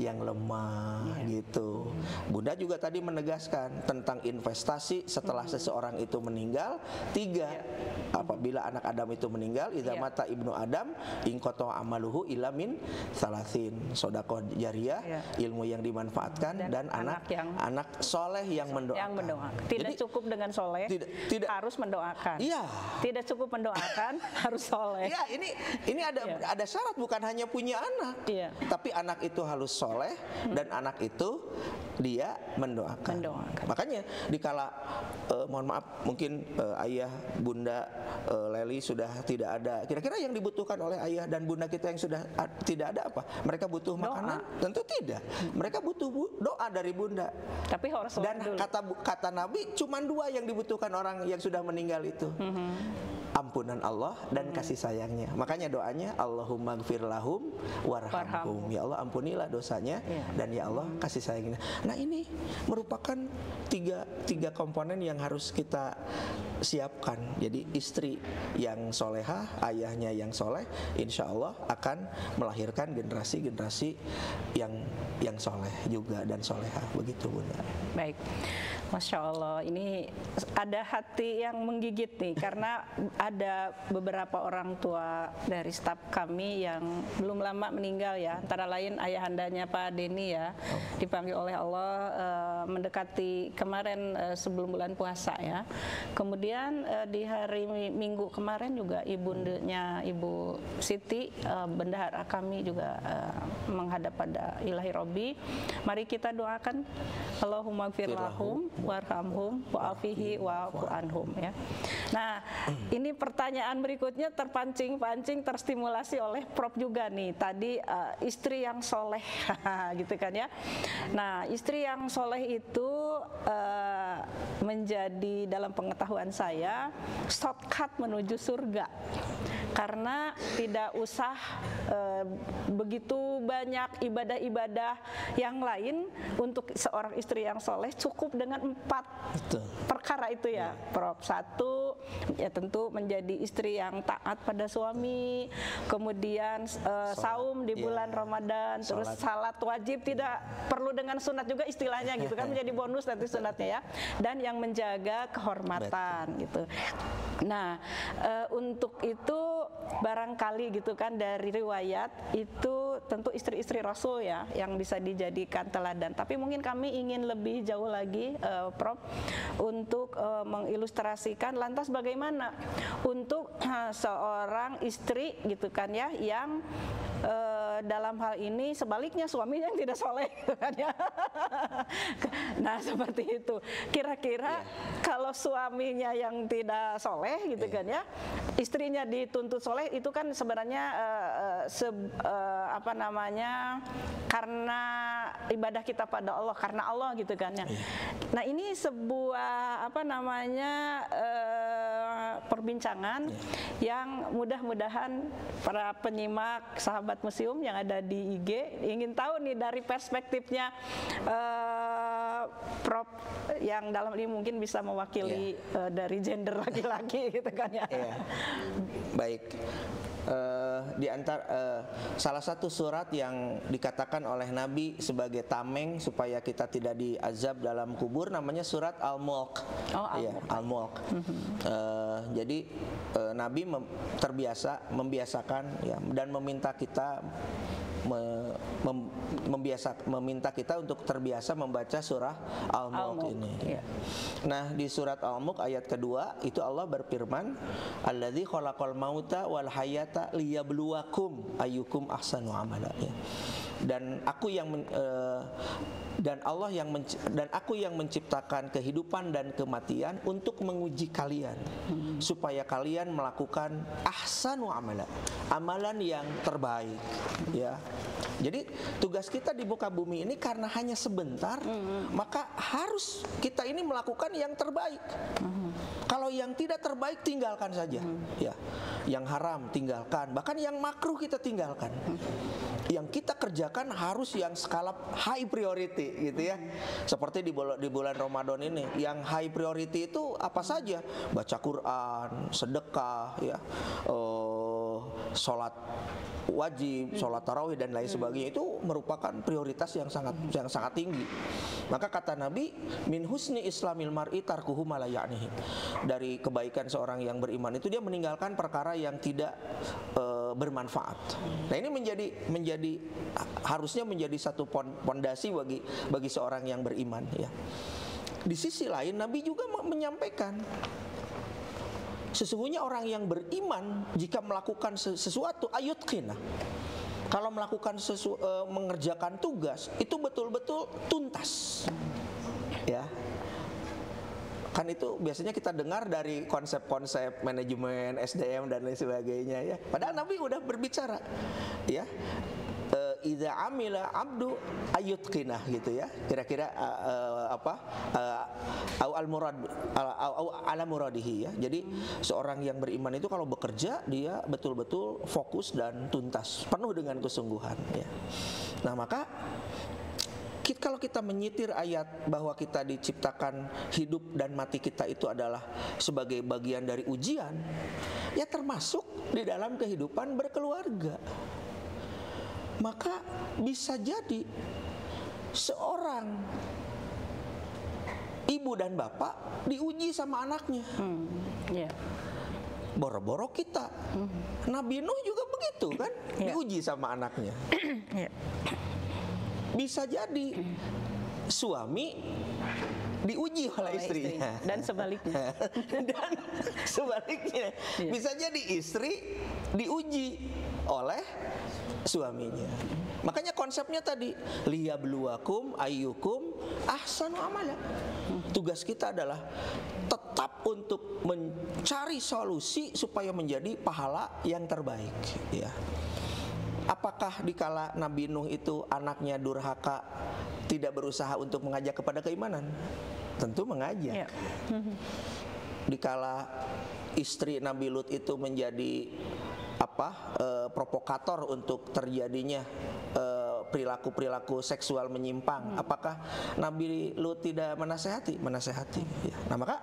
yang lemah gitu. Bunda juga tadi menegaskan tentang investasi setelah seseorang itu meninggal. 3, apabila anak Adam itu meninggal, idza mata ibnu Adam ingqata amaluhu ila min salasin, sedekah jariyah, ilmu yang dimanfaatkan, dan anak soleh yang mendoakan.
Tidak cukup dengan soleh, tidak harus mendoakan. Tidak cukup mendoakan, harus soleh.
Ini ada syarat, bukan hanya punya anak, tapi anak itu harus soleh dan anak itu dia mendoakan. Makanya dikala mohon maaf mungkin ayah bunda Leli sudah tidak ada, kira-kira yang dibutuhkan oleh ayah dan bunda kita yang sudah tidak ada apa? Mereka butuh makanan? Tentu tidak. Mereka butuh doa dari bunda.
Tapi harus
dan
dulu.
kata Nabi cuma 2 yang dibutuhkan orang yang sudah meninggal itu. Ampunan Allah dan kasih sayangnya. Makanya doanya Allahumma gfir lahum warhamhum. Ya Allah ampunilah dosanya dan ya Allah kasih sayangnya. Nah ini merupakan tiga komponen yang harus kita siapkan. Jadi istri yang solehah, ayahnya yang soleh, insya Allah akan melahirkan generasi-generasi yang soleh juga dan solehah. Begitu Bunda.
Baik, Masya Allah, ini ada hati yang menggigit nih karena ada beberapa orang tua dari staf kami yang belum lama meninggal ya, antara lain ayahandanya Pak Denny ya, dipanggil oleh Allah mendekati kemarin sebelum bulan puasa ya. Kemudian di hari Minggu kemarin juga ibundanya Ibu Siti, bendahara kami juga menghadap pada Ilahi Robbi. Mari kita doakan Allahumma gfir lahum warhamhum wa'afihi wa'afu anhum ya. Nah, ini pertanyaan berikutnya terpancing-pancing, terstimulasi oleh Prof juga nih. Tadi istri yang soleh gitu kan ya. Nah, istri yang soleh itu menjadi dalam pengetahuan saya shortcut menuju surga. Karena tidak usah begitu banyak ibadah-ibadah yang lain untuk seorang istri yang soleh, cukup dengan 4 perkara itu ya, Prof. 1 ya tentu menjadi istri yang taat pada suami, kemudian saum di bulan Ramadan, terus salat wajib, tidak perlu dengan sunat juga istilahnya gitu kan, menjadi bonus nanti sunatnya ya, dan yang menjaga kehormatan gitu. Nah, untuk itu barangkali gitu kan dari riwayat itu tentu istri-istri Rasul ya yang bisa dijadikan teladan. Tapi mungkin kami ingin lebih jauh lagi, Prof, untuk mengilustrasikan lantas bagaimana untuk seorang istri gitu kan ya yang dalam hal ini sebaliknya suaminya yang tidak soleh gitu kan ya. Nah seperti itu. Kira-kira kalau suaminya yang tidak soleh gitu kan ya, istrinya dituntut soleh, itu kan sebenarnya karena ibadah kita pada Allah, karena Allah gitu kan ya. Nah ini sebuah perbincangan yang mudah-mudahan para penyimak sahabat museum yang ada di IG ingin tahu nih dari perspektifnya Prof yang dalam ini mungkin bisa mewakili dari gender laki-laki gitu kan ya.
Baik. Di antara salah satu surat yang dikatakan oleh Nabi sebagai tameng supaya kita tidak diazab dalam kubur namanya surat Al-Mulk. Al-Mulk. Jadi Nabi membiasakan ya, dan meminta kita meminta kita untuk terbiasa membaca surah Al-Mulk ini. Nah, di surat Al-Mulk ayat kedua itu Allah berfirman, "Alladzi khalaqal mauta wal hayata liyabluwakum ayyukum ahsanu amala." Ya. Dan aku yang menciptakan kehidupan dan kematian untuk menguji kalian supaya kalian melakukan ahsanu amala, amalan yang terbaik ya. Jadi tugas kita di muka bumi ini karena hanya sebentar, maka harus kita ini melakukan yang terbaik. Kalau yang tidak terbaik tinggalkan saja ya. Yang haram tinggalkan, bahkan yang makruh kita tinggalkan. Yang kita kerjakan harus yang skala high priority gitu ya. Seperti di bulan Ramadan ini, yang high priority itu apa saja? Baca Quran, sedekah ya, sholat wajib, sholat tarawih dan lain sebagainya, itu merupakan prioritas yang sangat tinggi. Maka kata Nabi, min husni islamil mar'i tarkuhu ma la ya'nihi. Dari kebaikan seorang yang beriman itu dia meninggalkan perkara yang tidak bermanfaat. Nah, ini harusnya menjadi satu pondasi bagi seorang yang beriman ya. Di sisi lain Nabi juga menyampaikan, sesungguhnya orang yang beriman jika melakukan sesuatu ayutqina, kalau melakukan mengerjakan tugas itu betul-betul tuntas ya. Kan itu biasanya kita dengar dari konsep-konsep manajemen SDM dan lain sebagainya ya. Padahal Nabi udah berbicara ya. Idza amila abdu ayutqinah gitu ya. Kira-kira au al murad au ala muradihi ya. Jadi seorang yang beriman itu kalau bekerja dia betul-betul fokus dan tuntas, penuh dengan kesungguhan ya. Nah, maka kalau kita menyitir ayat bahwa kita diciptakan hidup dan mati kita itu adalah sebagai bagian dari ujian, ya termasuk di dalam kehidupan berkeluarga. Maka bisa jadi seorang ibu dan bapak diuji sama anaknya. Boro-boro kita. Nabi Nuh juga begitu kan, diuji sama anaknya. Bisa jadi suami diuji oleh istrinya
dan sebaliknya.
Dan sebaliknya bisa jadi istri diuji oleh suaminya. Makanya konsepnya tadi liyabluwakum ayyukum ahsanu amala. Tugas kita adalah tetap untuk mencari solusi supaya menjadi pahala yang terbaik ya. Apakah dikala Nabi Nuh itu anaknya durhaka tidak berusaha untuk mengajak kepada keimanan? Tentu mengajak. Dikala istri Nabi Lut itu menjadi provokator untuk terjadinya perilaku-perilaku seksual menyimpang, apakah Nabi Lut tidak menasehati? Menasehati ya. Nah, maka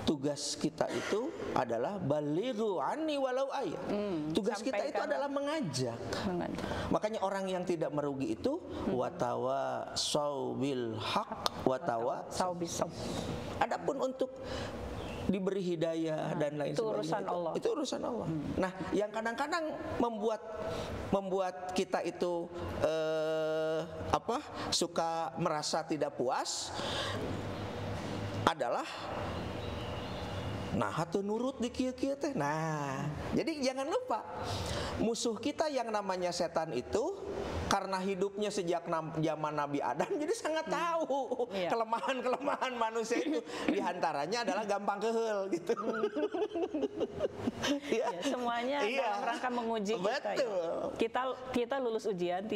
tugas kita itu adalah balighu anni walau ayat. Tugas kita itu adalah mengajak. Makanya orang yang tidak merugi itu watawasau bil haq watawasau bis sabr. Adapun untuk diberi hidayah dan lain
itu
sebagainya
urusan Allah.
Itu urusan Allah. Nah, yang kadang-kadang membuat kita itu suka merasa tidak puas adalah hatu nurut di kieu-kieu teh. Nah, jadi jangan lupa musuh kita yang namanya setan itu karena hidupnya sejak zaman Nabi Adam jadi sangat tahu kelemahan-kelemahan manusia itu, diantaranya adalah gampang keheul gitu.
Semuanya dalam rangka menguji kita. Kita lulus ujian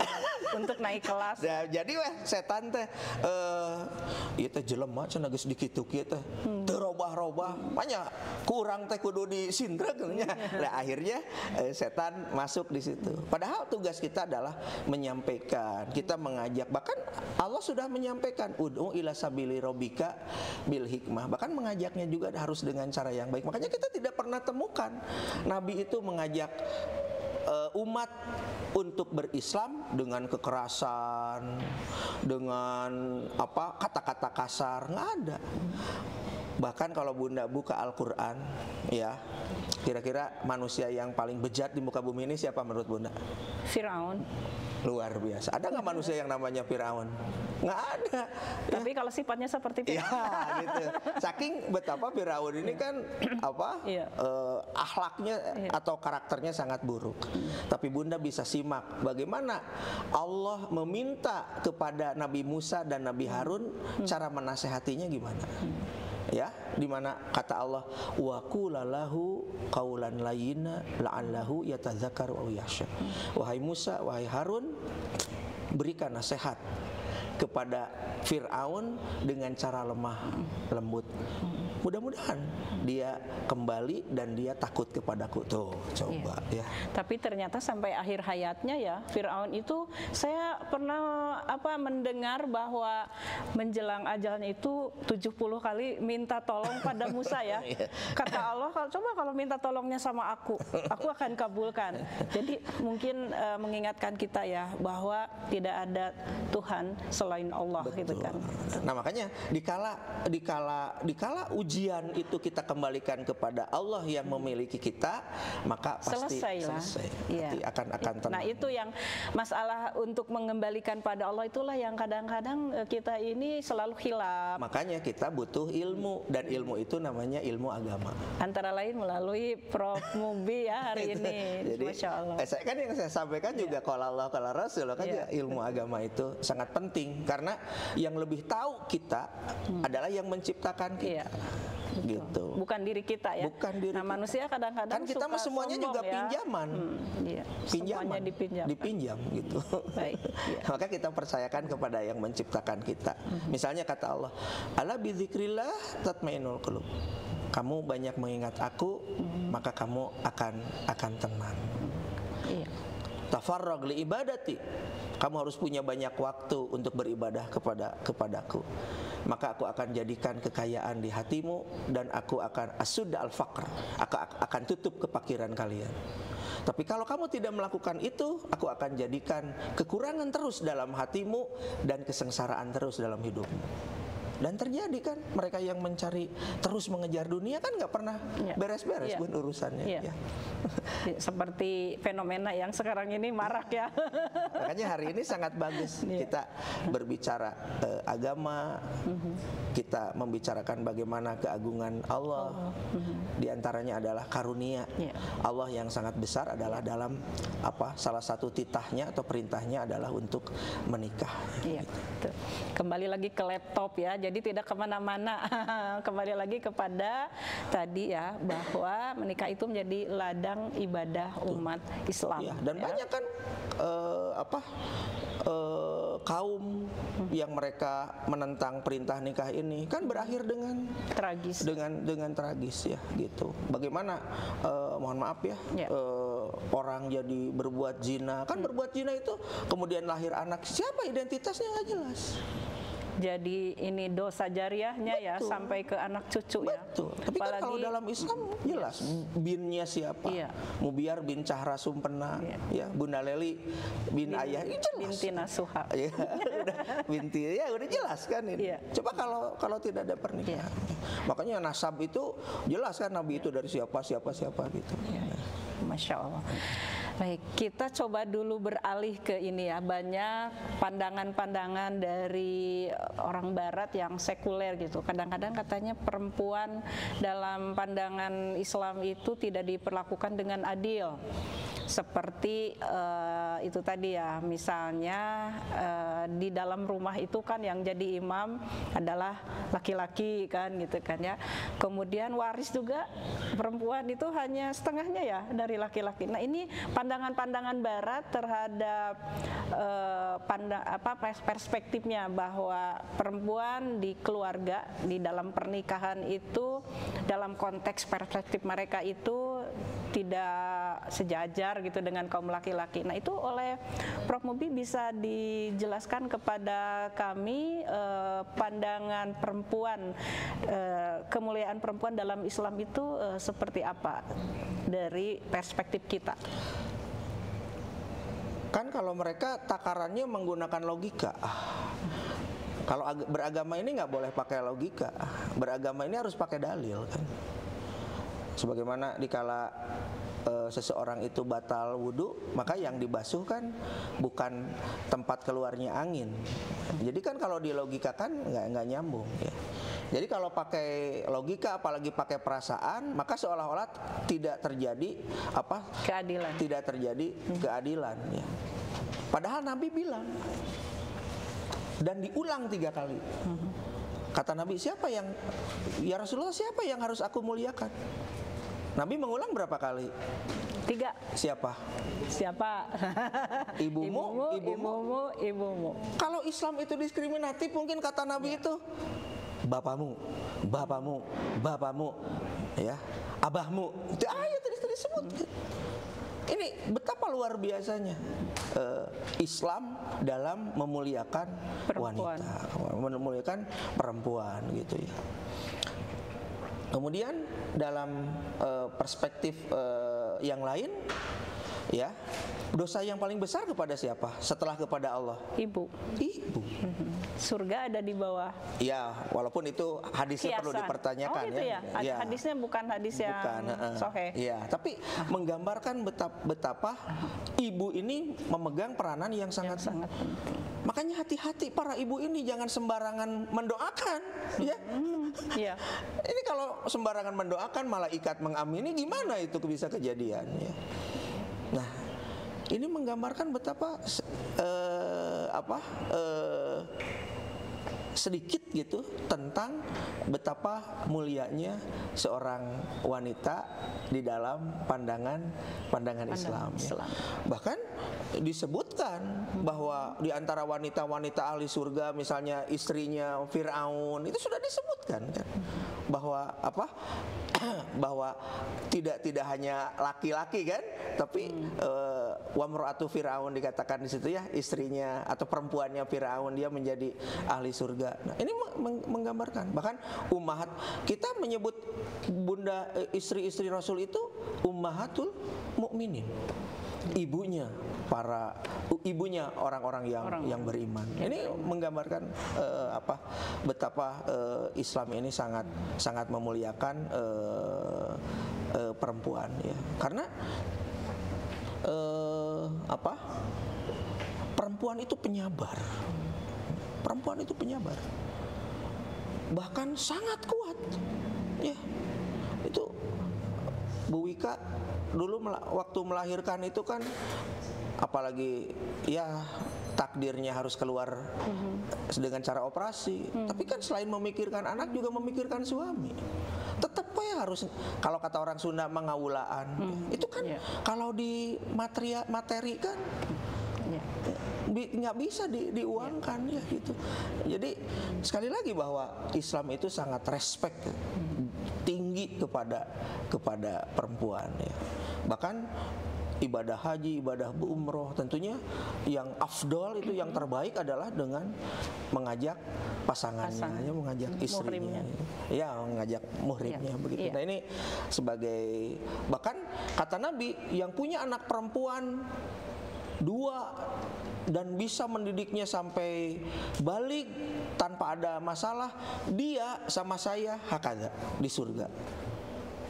untuk naik kelas.
Nah, jadi setan teh ieu teh jelema cenah geus dikitu kieu teh. Teu robah-robah, banyak kurang teh kudu disindreg nya. Nah, akhirnya setan masuk di situ. Padahal tugas kita adalah menyampaikan, kita mengajak. Bahkan Allah sudah menyampaikan ud'u ila sabili rabbika bil hikmah. Bahkan mengajaknya juga harus dengan cara yang baik. Makanya kita tidak pernah temukan Nabi itu mengajak umat untuk berislam dengan kekerasan, dengan kata-kata kasar, nggak ada. Bahkan kalau Bunda buka Al-Quran ya, kira-kira manusia yang paling bejat di muka bumi ini siapa menurut Bunda?
Firaun.
Luar biasa. Ada nggak manusia yang namanya Firaun? Nggak ada.
Tapi kalau sifatnya seperti Firaun.
Ya, gitu. Saking betapa Firaun ini kan akhlaknya atau karakternya sangat buruk. Tapi Bunda bisa simak bagaimana Allah meminta kepada Nabi Musa dan Nabi Harun cara menasehatinya gimana. Ya, di mana kata Allah wa qulalahu qaulan layyina la'allahu yatadzakkaru aw yakhsha. Wahai Musa, wahai Harun, berikan nasihat kepada Fir'aun dengan cara lemah lembut. Mudah-mudahan dia kembali dan dia takut kepadaku. Tuh, coba ya.
Tapi ternyata sampai akhir hayatnya ya, Fir'aun itu saya pernah mendengar bahwa menjelang ajalnya itu 70 kali minta tolong pada Musa ya. Kata Allah, coba kalau minta tolongnya sama aku akan kabulkan. Jadi mungkin mengingatkan kita ya bahwa tidak ada Tuhan selain Allah.
Betul.
Gitu kan.
Nah, makanya dikala ujian itu kita kembalikan kepada Allah yang memiliki kita, maka pasti selesai. Nanti akan tenang.
Nah, itu yang masalah untuk mengembalikan pada Allah, itulah yang kadang-kadang kita ini selalu hilaf.
Makanya kita butuh ilmu, dan ilmu itu namanya ilmu agama.
Antara lain melalui Prof. Mubi ya hari ini.
Jadi,
Masya Allah.
Saya kan yang saya sampaikan juga kalau Allah kalau Rasul kan ilmu agama itu sangat penting karena yang lebih tahu kita adalah yang menciptakan kita.
Iya.
Gitu.
Bukan diri kita ya.
Bukan diri
nah,
kita.
Manusia kadang-kadang
Kan kita mah semuanya
sombong,
juga
ya.
pinjaman.
Iya.
Pinjaman.
Semuanya
Dipinjam gitu.
Baik. Iya.
Maka kita percayakan kepada yang menciptakan kita. Misalnya kata Allah, "Ala bidzikrillah tatmainnul qulub." Kamu banyak mengingat aku, maka kamu akan tenang.
Iya.
Tafarrag li ibadati. Kamu harus punya banyak waktu untuk beribadah kepadaku. Maka aku akan jadikan kekayaan di hatimu dan aku akan asudda al-faqr. Aku akan tutup kepakiran kalian. Tapi kalau kamu tidak melakukan itu, aku akan jadikan kekurangan terus dalam hatimu dan kesengsaraan terus dalam hidupmu. Dan terjadi kan, mereka yang mencari terus mengejar dunia kan nggak pernah beres-beres pun urusannya.
Ya. Seperti fenomena yang sekarang ini marak ya.
Makanya hari ini sangat bagus kita berbicara agama, kita membicarakan bagaimana keagungan Allah. Di antaranya adalah karunia Allah yang sangat besar adalah dalam salah satu titahnya atau perintahnya adalah untuk menikah.
Iya. Kembali lagi ke laptop ya. Jadi tidak kemana-mana. Kembali lagi kepada tadi ya, bahwa menikah itu menjadi ladang ibadah umat Islam.
Ya, dan banyak kan kaum yang mereka menentang perintah nikah ini kan berakhir dengan
tragis.
Dengan tragis ya gitu. Bagaimana mohon maaf ya, orang jadi berbuat zina, kan berbuat zina itu kemudian lahir anak, siapa identitasnya nggak jelas.
Jadi ini dosa jariahnya ya sampai ke anak cucu ya.
Betul. Tapi kan kalau dalam Islam jelas binnya siapa. Mubiar bin Cahra Sumpena, ya Bunda Leli bin Ayah, itu jelas.
Binti Nasuha.
Ya, binti ya udah jelas kan ini. Coba kalau tidak ada pernikahan. Makanya nasab itu jelas kan Nabi itu dari siapa gitu.
Masya Allah. Baik, kita coba dulu beralih ke ini ya, banyak pandangan-pandangan dari orang Barat yang sekuler gitu. Kadang-kadang katanya perempuan dalam pandangan Islam itu tidak diperlakukan dengan adil. Seperti itu tadi ya, misalnya di dalam rumah itu kan yang jadi imam adalah laki-laki kan gitu kan ya. Kemudian waris juga perempuan itu hanya setengahnya ya dari laki-laki. Nah ini pandangan-pandangan Barat terhadap perspektifnya bahwa perempuan di keluarga di dalam pernikahan itu dalam konteks perspektif mereka itu tidak sejajar gitu dengan kaum laki-laki. Nah itu oleh Prof. Mubi bisa dijelaskan kepada kami pandangan perempuan, kemuliaan perempuan dalam Islam itu seperti apa dari perspektif kita?
Kan kalau mereka takarannya menggunakan logika. Kalau beragama ini nggak boleh pakai logika. Beragama ini harus pakai dalil kan. Sebagaimana dikala seseorang itu batal wudhu, maka yang dibasuh kan bukan tempat keluarnya angin. Jadi kan kalau dilogikakan nggak nyambung ya. Jadi kalau pakai logika apalagi pakai perasaan, maka seolah-olah tidak terjadi keadilan. Tidak terjadi keadilan ya. Padahal Nabi bilang dan diulang 3 kali. Kata Nabi, ya Rasulullah, siapa yang harus aku muliakan? Nabi mengulang berapa kali?
3.
Siapa? Ibumu. Kalau Islam itu diskriminatif, mungkin kata Nabi itu bapakmu, ya, abahmu. Itu ayat tadi disebut. Ini betapa luar biasanya Islam dalam memuliakan wanita, memuliakan perempuan gitu ya. Kemudian dalam perspektif yang lain ya, dosa yang paling besar kepada siapa setelah kepada Allah? Ibu. Surga ada di bawah. Ya, walaupun itu hadisnya perlu dipertanyakan ya. Hadisnya bukan hadis yang sahih. Ya, tapi menggambarkan betapa ibu ini memegang peranan yang sangat penting. Makanya hati-hati para ibu ini, jangan sembarangan mendoakan ya. Ini kalau sembarangan mendoakan malaikat mengamini, gimana itu bisa kejadian ya. Nah, ini menggambarkan betapa sedikit gitu tentang betapa mulianya seorang wanita di dalam pandangan Islam. Ya. Bahkan disebutkan bahwa di antara wanita-wanita ahli surga, misalnya istrinya Firaun, itu sudah disebutkan kan, bahwa bahwa tidak hanya laki-laki kan, tapi wamra'atu Firaun dikatakan di situ ya, istrinya atau perempuannya Firaun, dia menjadi ahli surga. Nah, ini menggambarkan, bahkan ummahat, kita menyebut bunda istri-istri Rasul itu ummahatul mukminin, ibunya orang-orang yang beriman. Ini menggambarkan betapa Islam ini sangat memuliakan perempuan ya. Karena perempuan itu penyabar. Perempuan itu penyabar. Bahkan sangat kuat. Ya. Itu Bu Wika dulu waktu melahirkan itu kan, apalagi ya takdirnya harus keluar dengan cara operasi. Tapi kan selain memikirkan anak juga memikirkan suami. Tetap ya harus, kalau kata orang Sunda mengawulaan. Itu kan kalau di materi kan nggak bisa diuangkan ya gitu. Jadi sekali lagi bahwa Islam itu sangat respect tinggi kepada perempuan ya. Bahkan ibadah haji, ibadah umroh, tentunya yang afdol itu, yang terbaik adalah dengan mengajak pasangannya, mengajak istrinya, ya mengajak muhrimnya begitu. Nah ini sebagai, bahkan kata Nabi, yang punya anak perempuan 2 dan bisa mendidiknya sampai balik tanpa ada masalah, dia sama saya hakada di surga.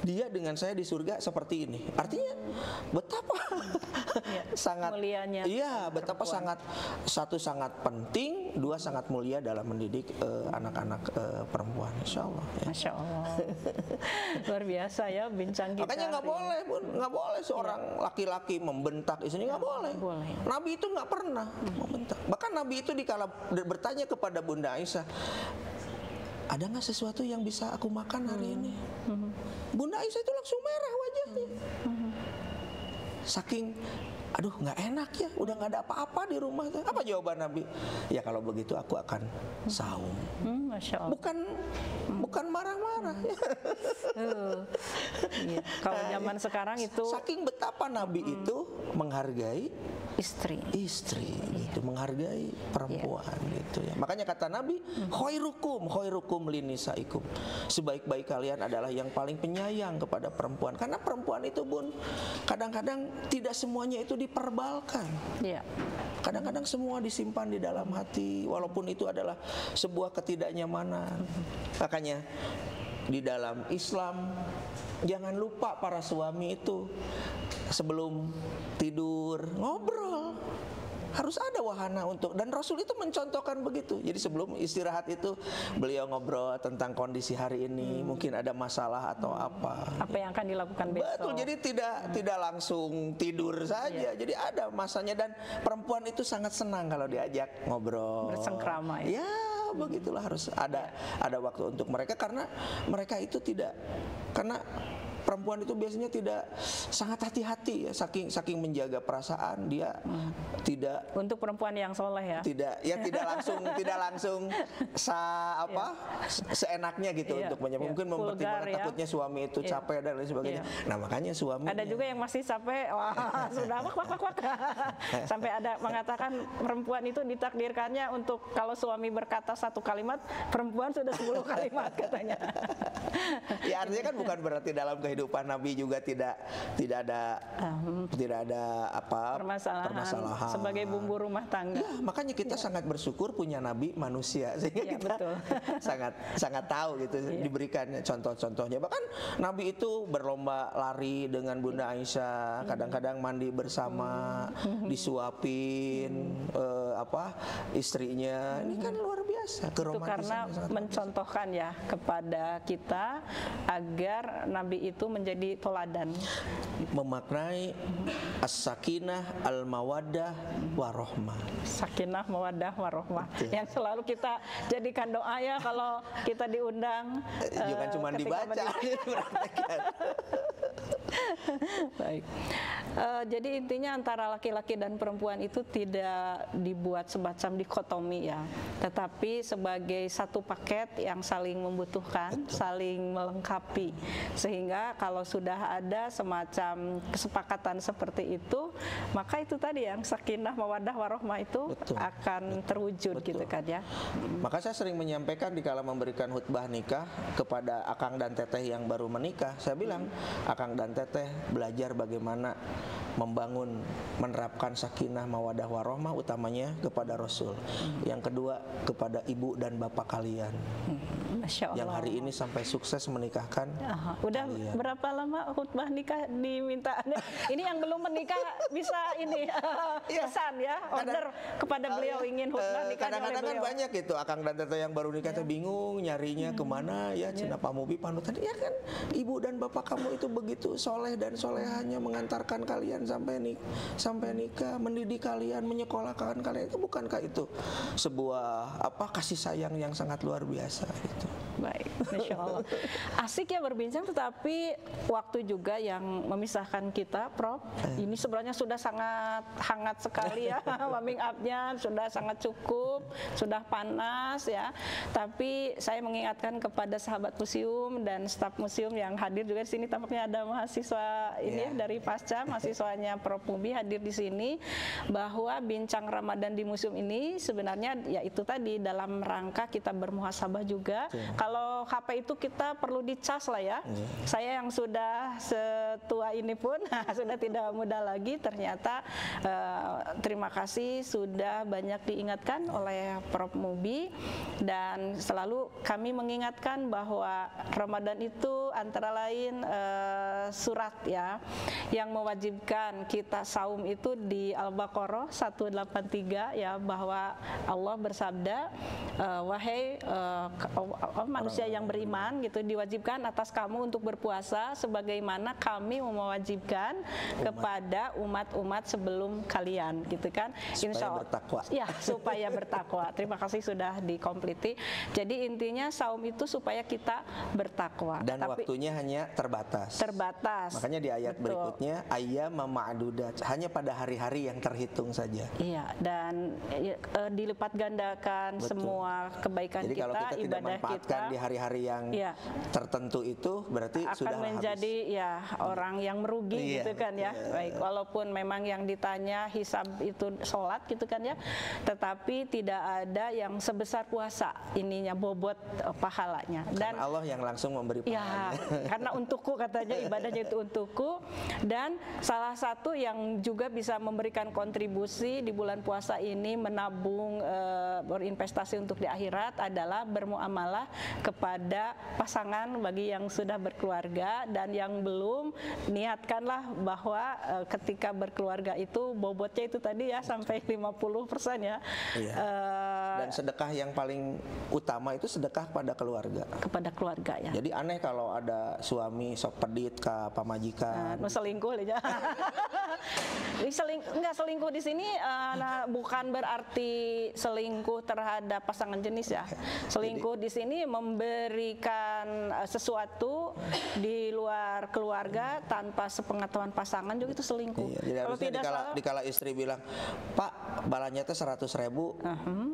Dia dengan saya di surga seperti ini. Artinya betapa sangat
mulianya.
Iya, betapa sangat, satu sangat penting, 2 sangat mulia dalam mendidik anak-anak perempuan. Insyaallah. Ya.
Masya Allah. Luar biasa ya bincang kita.
Makanya nggak boleh seorang laki-laki membentak istrinya, nggak boleh. Nabi itu nggak pernah membentak. Bahkan Nabi itu dikala bertanya kepada Bunda Aisyah, ada nggak sesuatu yang bisa aku makan hari ini? Bunda Aisyah itu langsung merah wajahnya. Saking, aduh nggak enak ya, udah nggak ada apa-apa di rumah. Apa jawaban Nabi? Ya kalau begitu aku akan saum.
Masya Allah.
Bukan marah-marah.
Iya. Kalau zaman sekarang itu,
saking betapa Nabi itu menghargai istri gitu, menghargai perempuan gitu ya. Makanya kata Nabi, khairukum linisaikum. Sebaik-baik kalian adalah yang paling penyayang kepada perempuan. Karena perempuan itu Bun, kadang-kadang tidak semuanya itu diperbalkan. Iya. Kadang-kadang semua disimpan di dalam hati, walaupun itu adalah sebuah ketidaknyamanan. Makanya di dalam Islam, jangan lupa para suami itu sebelum tidur ngobrol. Harus ada wahana untuk, dan Rasul itu mencontohkan begitu. Jadi sebelum istirahat itu beliau ngobrol tentang kondisi hari ini, mungkin ada masalah atau apa
yang akan dilakukan besok.
Betul, jadi tidak langsung tidur saja. Jadi ada masanya, dan perempuan itu sangat senang kalau diajak ngobrol,
bersengkrama ya.
Begitulah, harus ada waktu untuk mereka, karena mereka itu karena perempuan itu biasanya tidak, sangat hati-hati ya, saking menjaga perasaan dia, tidak, untuk
perempuan yang soleh ya,
tidak langsung seenaknya gitu untuk mungkin mempertimbangkan takutnya suami itu capek dan lain sebagainya. Nah makanya suami
ada juga yang masih capek, sudah wak. Sampai ada mengatakan perempuan itu ditakdirkannya untuk kalau suami berkata 1 kalimat, perempuan sudah 10 kalimat katanya.
Ya artinya kan bukan berarti dalam kehidupan Nabi juga tidak ada permasalahan
sebagai bumbu rumah tangga.
Ya, makanya kita sangat bersyukur punya Nabi manusia, sehingga kita sangat tahu gitu, diberikan contoh-contohnya. Bahkan Nabi itu berlomba lari dengan Bunda Aisyah, kadang-kadang mandi bersama, disuapin istrinya. Ini kan luar biasa
itu karena mencontohkan ya kepada kita agar Nabi itu menjadi teladan,
memaknai as-sakinah, al-mawaddah, warahmah.
sakinah, mawaddah, warahmah yang selalu kita jadikan doa ya kalau kita diundang.
Jangan cuma dibaca, dipraktekkan.
Baik. Jadi intinya antara laki-laki dan perempuan itu tidak dibuat semacam dikotomi ya, tetapi sebagai satu paket yang saling membutuhkan, saling melengkapi, sehingga kalau sudah ada semacam kesepakatan seperti itu, maka itu tadi yang sakinah, mawaddah, warahmah itu akan terwujud gitu kan ya.
Maka saya sering menyampaikan di kala memberikan khutbah nikah kepada akang dan teteh yang baru menikah, saya bilang, akang dan teteh belajar bagaimana membangun, menerapkan sakinah, mawaddah, warahmah utamanya kepada Rasul. Yang kedua kepada ibu dan bapak kalian.
Masya Allah.
Yang hari ini sampai sukses menikahkan.
Udah kalian. Berapa lama khutbah nikah diminta? Ini yang belum menikah bisa ini pesan ya, order kepada beliau ingin khutbah nikah.
Kadang-kadang kan banyak itu akang dan teteh yang baru nikah bingung nyarinya kemana ya, cina pamubi panutan ya kan, ibu dan bapak kamu itu begitu soleh dan solehahnya mengantarkan kalian sampai nikah, mendidik kalian, menyekolahkan kalian, itu bukankah itu sebuah kasih sayang yang sangat luar biasa gitu.
Baik, Masya Allah. Asik ya berbincang, tetapi waktu juga yang memisahkan kita, Prof. Ini sebenarnya sudah sangat hangat sekali ya, warming up-nya sudah sangat cukup, sudah panas ya. Tapi saya mengingatkan kepada sahabat museum dan staf museum yang hadir juga di sini, tampaknya ada mahasiswa ini dari Pasca, mahasiswanya Prof. Mubi hadir di sini, bahwa bincang Ramadan di museum ini sebenarnya ya itu tadi dalam rangka kita bermuhasabah juga. Kalau HP itu kita perlu dicas lah ya. Saya yang sudah setua ini pun sudah tidak muda lagi. Ternyata terima kasih sudah banyak diingatkan oleh Prof. Mubi, dan selalu kami mengingatkan bahwa Ramadan itu antara lain surat ya yang mewajibkan kita saum itu di Al-Baqarah 183 ya, bahwa Allah bersabda, wahai manusia yang beriman gitu, diwajibkan atas kamu untuk berpuasa sebagaimana kami mewajibkan kepada umat-umat sebelum kalian gitu kan.
Insya Allah bertakwa.
Ya, supaya bertakwa. Terima kasih sudah dikompliti. Jadi intinya saum itu supaya kita bertakwa.
Dan waktunya hanya terbatas. Makanya di ayat berikutnya ayyam ma'dudat, hanya pada hari-hari yang terhitung saja.
Iya, dan dilipat gandakan semua kebaikan.
Jadi
kita,
kalau kita tidak manfaatkan di hari-hari yang tertentu itu berarti
akan
sudah
menjadi habis. Orang yang merugi gitu kan ya. Baik, walaupun memang yang ditanya hisab itu sholat gitu kan ya, tetapi tidak ada yang sebesar puasa ininya bobot pahalanya. Dan
karena Allah yang langsung memberi pahalanya.
Karena untukku katanya, ibadahnya itu untukku. Dan salah satu yang juga bisa memberikan kontribusi di bulan puasa ini menabung, berinvestasi untuk di akhirat adalah bermuamalah kepada pasangan bagi yang sudah berkeluarga, dan yang belum, niatkanlah bahwa ketika berkeluarga itu bobotnya itu tadi ya sampai 50% ya.
Dan sedekah yang paling utama itu sedekah pada keluarga. Kepada
keluarga ya.
Jadi aneh kalau ada suami sok pedit ke pamajikan.
Selingkuh aja. Enggak, selingkuh di sini bukan berarti selingkuh terhadap pasangan jenis ya. Selingkuh di sini memberikan sesuatu di luar keluarga tanpa sepengetahuan pasangan juga itu selingkuh.
Jadi kalau tidak dikala istri bilang, Pak, balanya teh 100.000,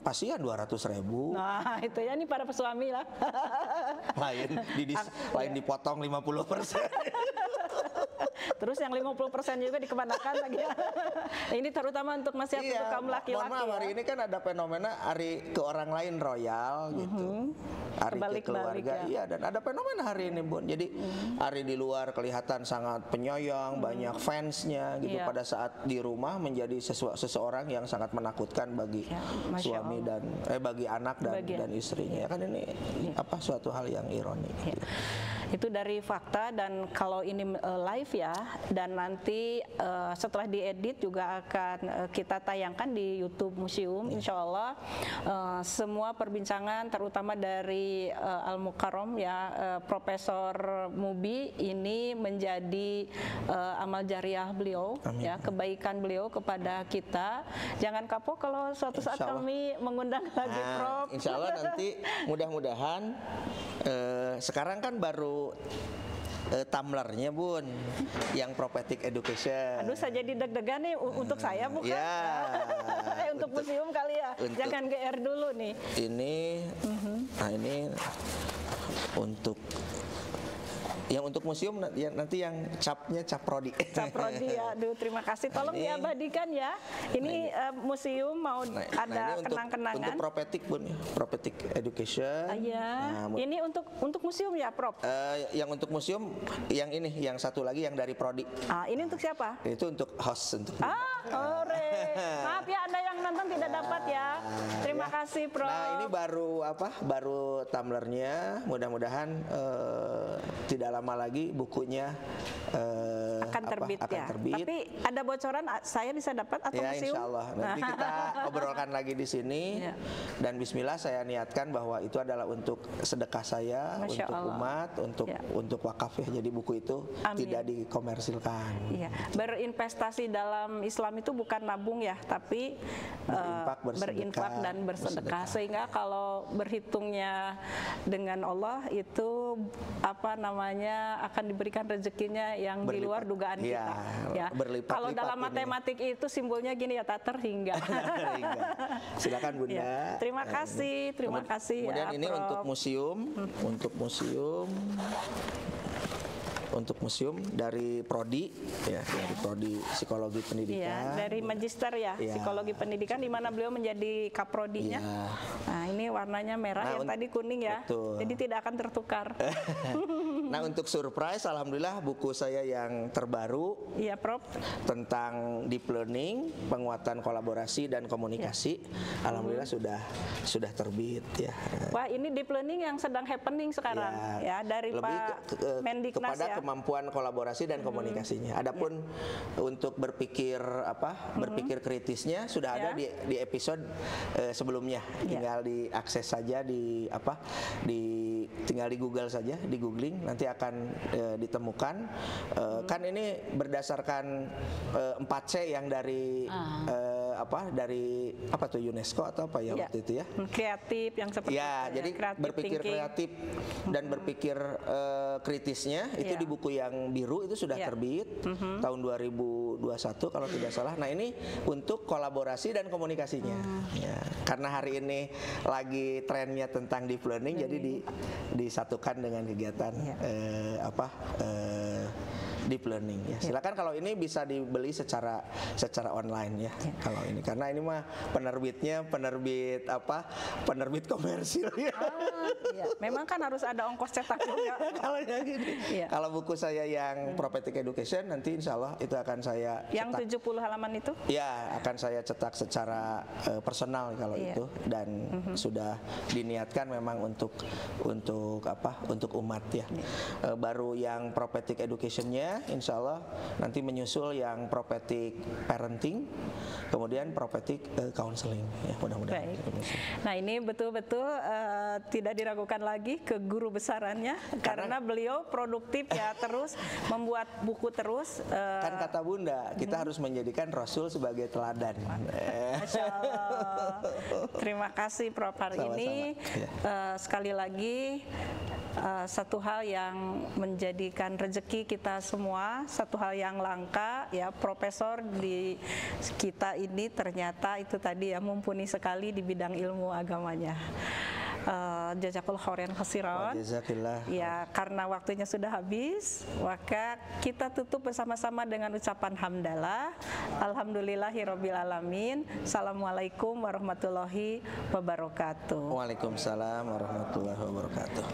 pasien 200.000.
Nah itu ya, ini para pesuami lah.
lain dipotong 50%.
Terus yang 50% juga dikemanakan lagi ya. Ini terutama untuk nasihat untuk kaum laki-laki.
Mohon maaf, hari ini kan ada fenomena hari ke orang lain royal gitu. Hari ke keluarga, dan ada fenomena hari ini Bun. Jadi hari di luar kelihatan sangat penyayang, banyak fansnya gitu. Pada saat di rumah menjadi seseorang yang sangat menakutkan bagi suami dan bagi anak dan istrinya. Kan ini suatu hal yang ironi. Gitu.
Itu dari fakta, dan kalau ini live ya ya, dan nanti setelah diedit juga akan kita tayangkan di YouTube Museum. Insya Allah semua perbincangan terutama dari Al Mukarram ya, Profesor Mubi ini menjadi amal jariah beliau. Amin. Ya, kebaikan beliau kepada kita. Jangan kapok kalau suatu saat kami mengundang lagi Prof.
Insya Allah nanti mudah-mudahan sekarang kan baru tumblernya Bun, yang prophetic education.
Aduh, saya jadi deg-degan nih untuk saya bukan? Ya. Untuk museum kali ya. Jangan GR dulu nih.
Ini, nah ini untuk yang untuk museum nanti yang capnya cap prodi.
Cap prodi ya. Aduh, terima kasih. Tolong diabadikan ya. Ini museum mau ada kenang-kenangan.
Untuk prophetic Bun, prophetic education.
Iya. Ini untuk museum ya, Prof.
Yang untuk museum yang ini, yang satu lagi yang dari prodi.
Ini untuk siapa?
Itu untuk host untuk.
Ore. Maaf ya Anda yang nonton tidak dapat ya. Terima kasih, Prof.
Nah, ini baru tumblernya. Mudah-mudahan tidak lama lagi bukunya
akan terbit ya. Tapi ada bocoran saya bisa dapat atau
ya,
museum?
Insya Allah. Nanti kita obrolkan lagi di sini. Ya. Dan Bismillah saya niatkan bahwa itu adalah untuk sedekah saya, Masya untuk Allah. Umat, untuk wakaf ya. Jadi buku itu tidak dikomersilkan.
Iya. Berinvestasi dalam Islam itu bukan nabung ya, tapi berinfak dan bersedekah. Sehingga kalau berhitungnya dengan Allah itu akan diberikan rezekinya yang di luar dugaan kita. Ya. Kalau dalam matematik itu simbolnya gini ya, tak terhingga.
Silakan Bunda.
Ya. Terima kasih.
Kemudian ini untuk museum dari prodi ya, dari prodi psikologi pendidikan.
Dari magister ya, psikologi pendidikan, di mana beliau menjadi kaprodinya. Nah, ini warnanya merah, yang tadi kuning ya. Betul. Jadi tidak akan tertukar.
Nah, untuk surprise, alhamdulillah buku saya yang terbaru,
Prof,
tentang deep learning, penguatan kolaborasi dan komunikasi, alhamdulillah sudah terbit ya.
Wah, ini deep learning yang sedang happening sekarang ya, dari lebih Pak Mendiknas
kepada kemampuan kolaborasi dan komunikasinya. Adapun untuk berpikir berpikir kritisnya sudah ada di episode sebelumnya. Tinggal diakses saja tinggal di Google saja, di googling nanti akan ditemukan. Kan ini berdasarkan 4C yang dari dari UNESCO atau apa ya waktu itu ya.
Kreatif yang seperti
jadi berpikir kreatif dan berpikir kritisnya itu di buku yang biru itu sudah terbit tahun 2021 kalau tidak salah. Nah, ini untuk kolaborasi dan komunikasinya. Karena hari ini lagi trennya tentang deep learning, jadi disatukan dengan kegiatan deep learning ya. Silakan kalau ini bisa dibeli secara online ya. Kalau ini karena ini mah penerbitnya penerbit komersil ya.
Memang kan harus ada ongkos cetak juga.
Kalau yang gini. Kalau buku saya yang prophetic education nanti insya Allah itu akan saya cetak.
Yang 70 halaman itu?
Ya, akan saya cetak secara personal kalau itu, dan sudah diniatkan memang untuk umat ya. Baru yang prophetic educationnya insya Allah nanti menyusul yang prophetic parenting, kemudian prophetic counseling ya, mudah-mudahan.
Nah, ini betul-betul tidak diragukan lagi ke guru besarannya karena beliau produktif ya, terus membuat buku terus.
Kan kata Bunda, kita harus menjadikan Rasul sebagai teladan.
Masya Allah. Terima kasih Prof hari ini. Sekali lagi satu hal yang menjadikan rezeki kita semua, satu hal yang langka ya, profesor di kita ini ternyata itu tadi ya mumpuni sekali di bidang ilmu agamanya. Jazakallahu khairan khasiran. Ya, karena waktunya sudah habis, maka kita tutup bersama-sama dengan ucapan hamdalah. Alhamdulillahirabbil alamin. Assalamualaikum warahmatullahi wabarakatuh.
Waalaikumsalam warahmatullahi wabarakatuh.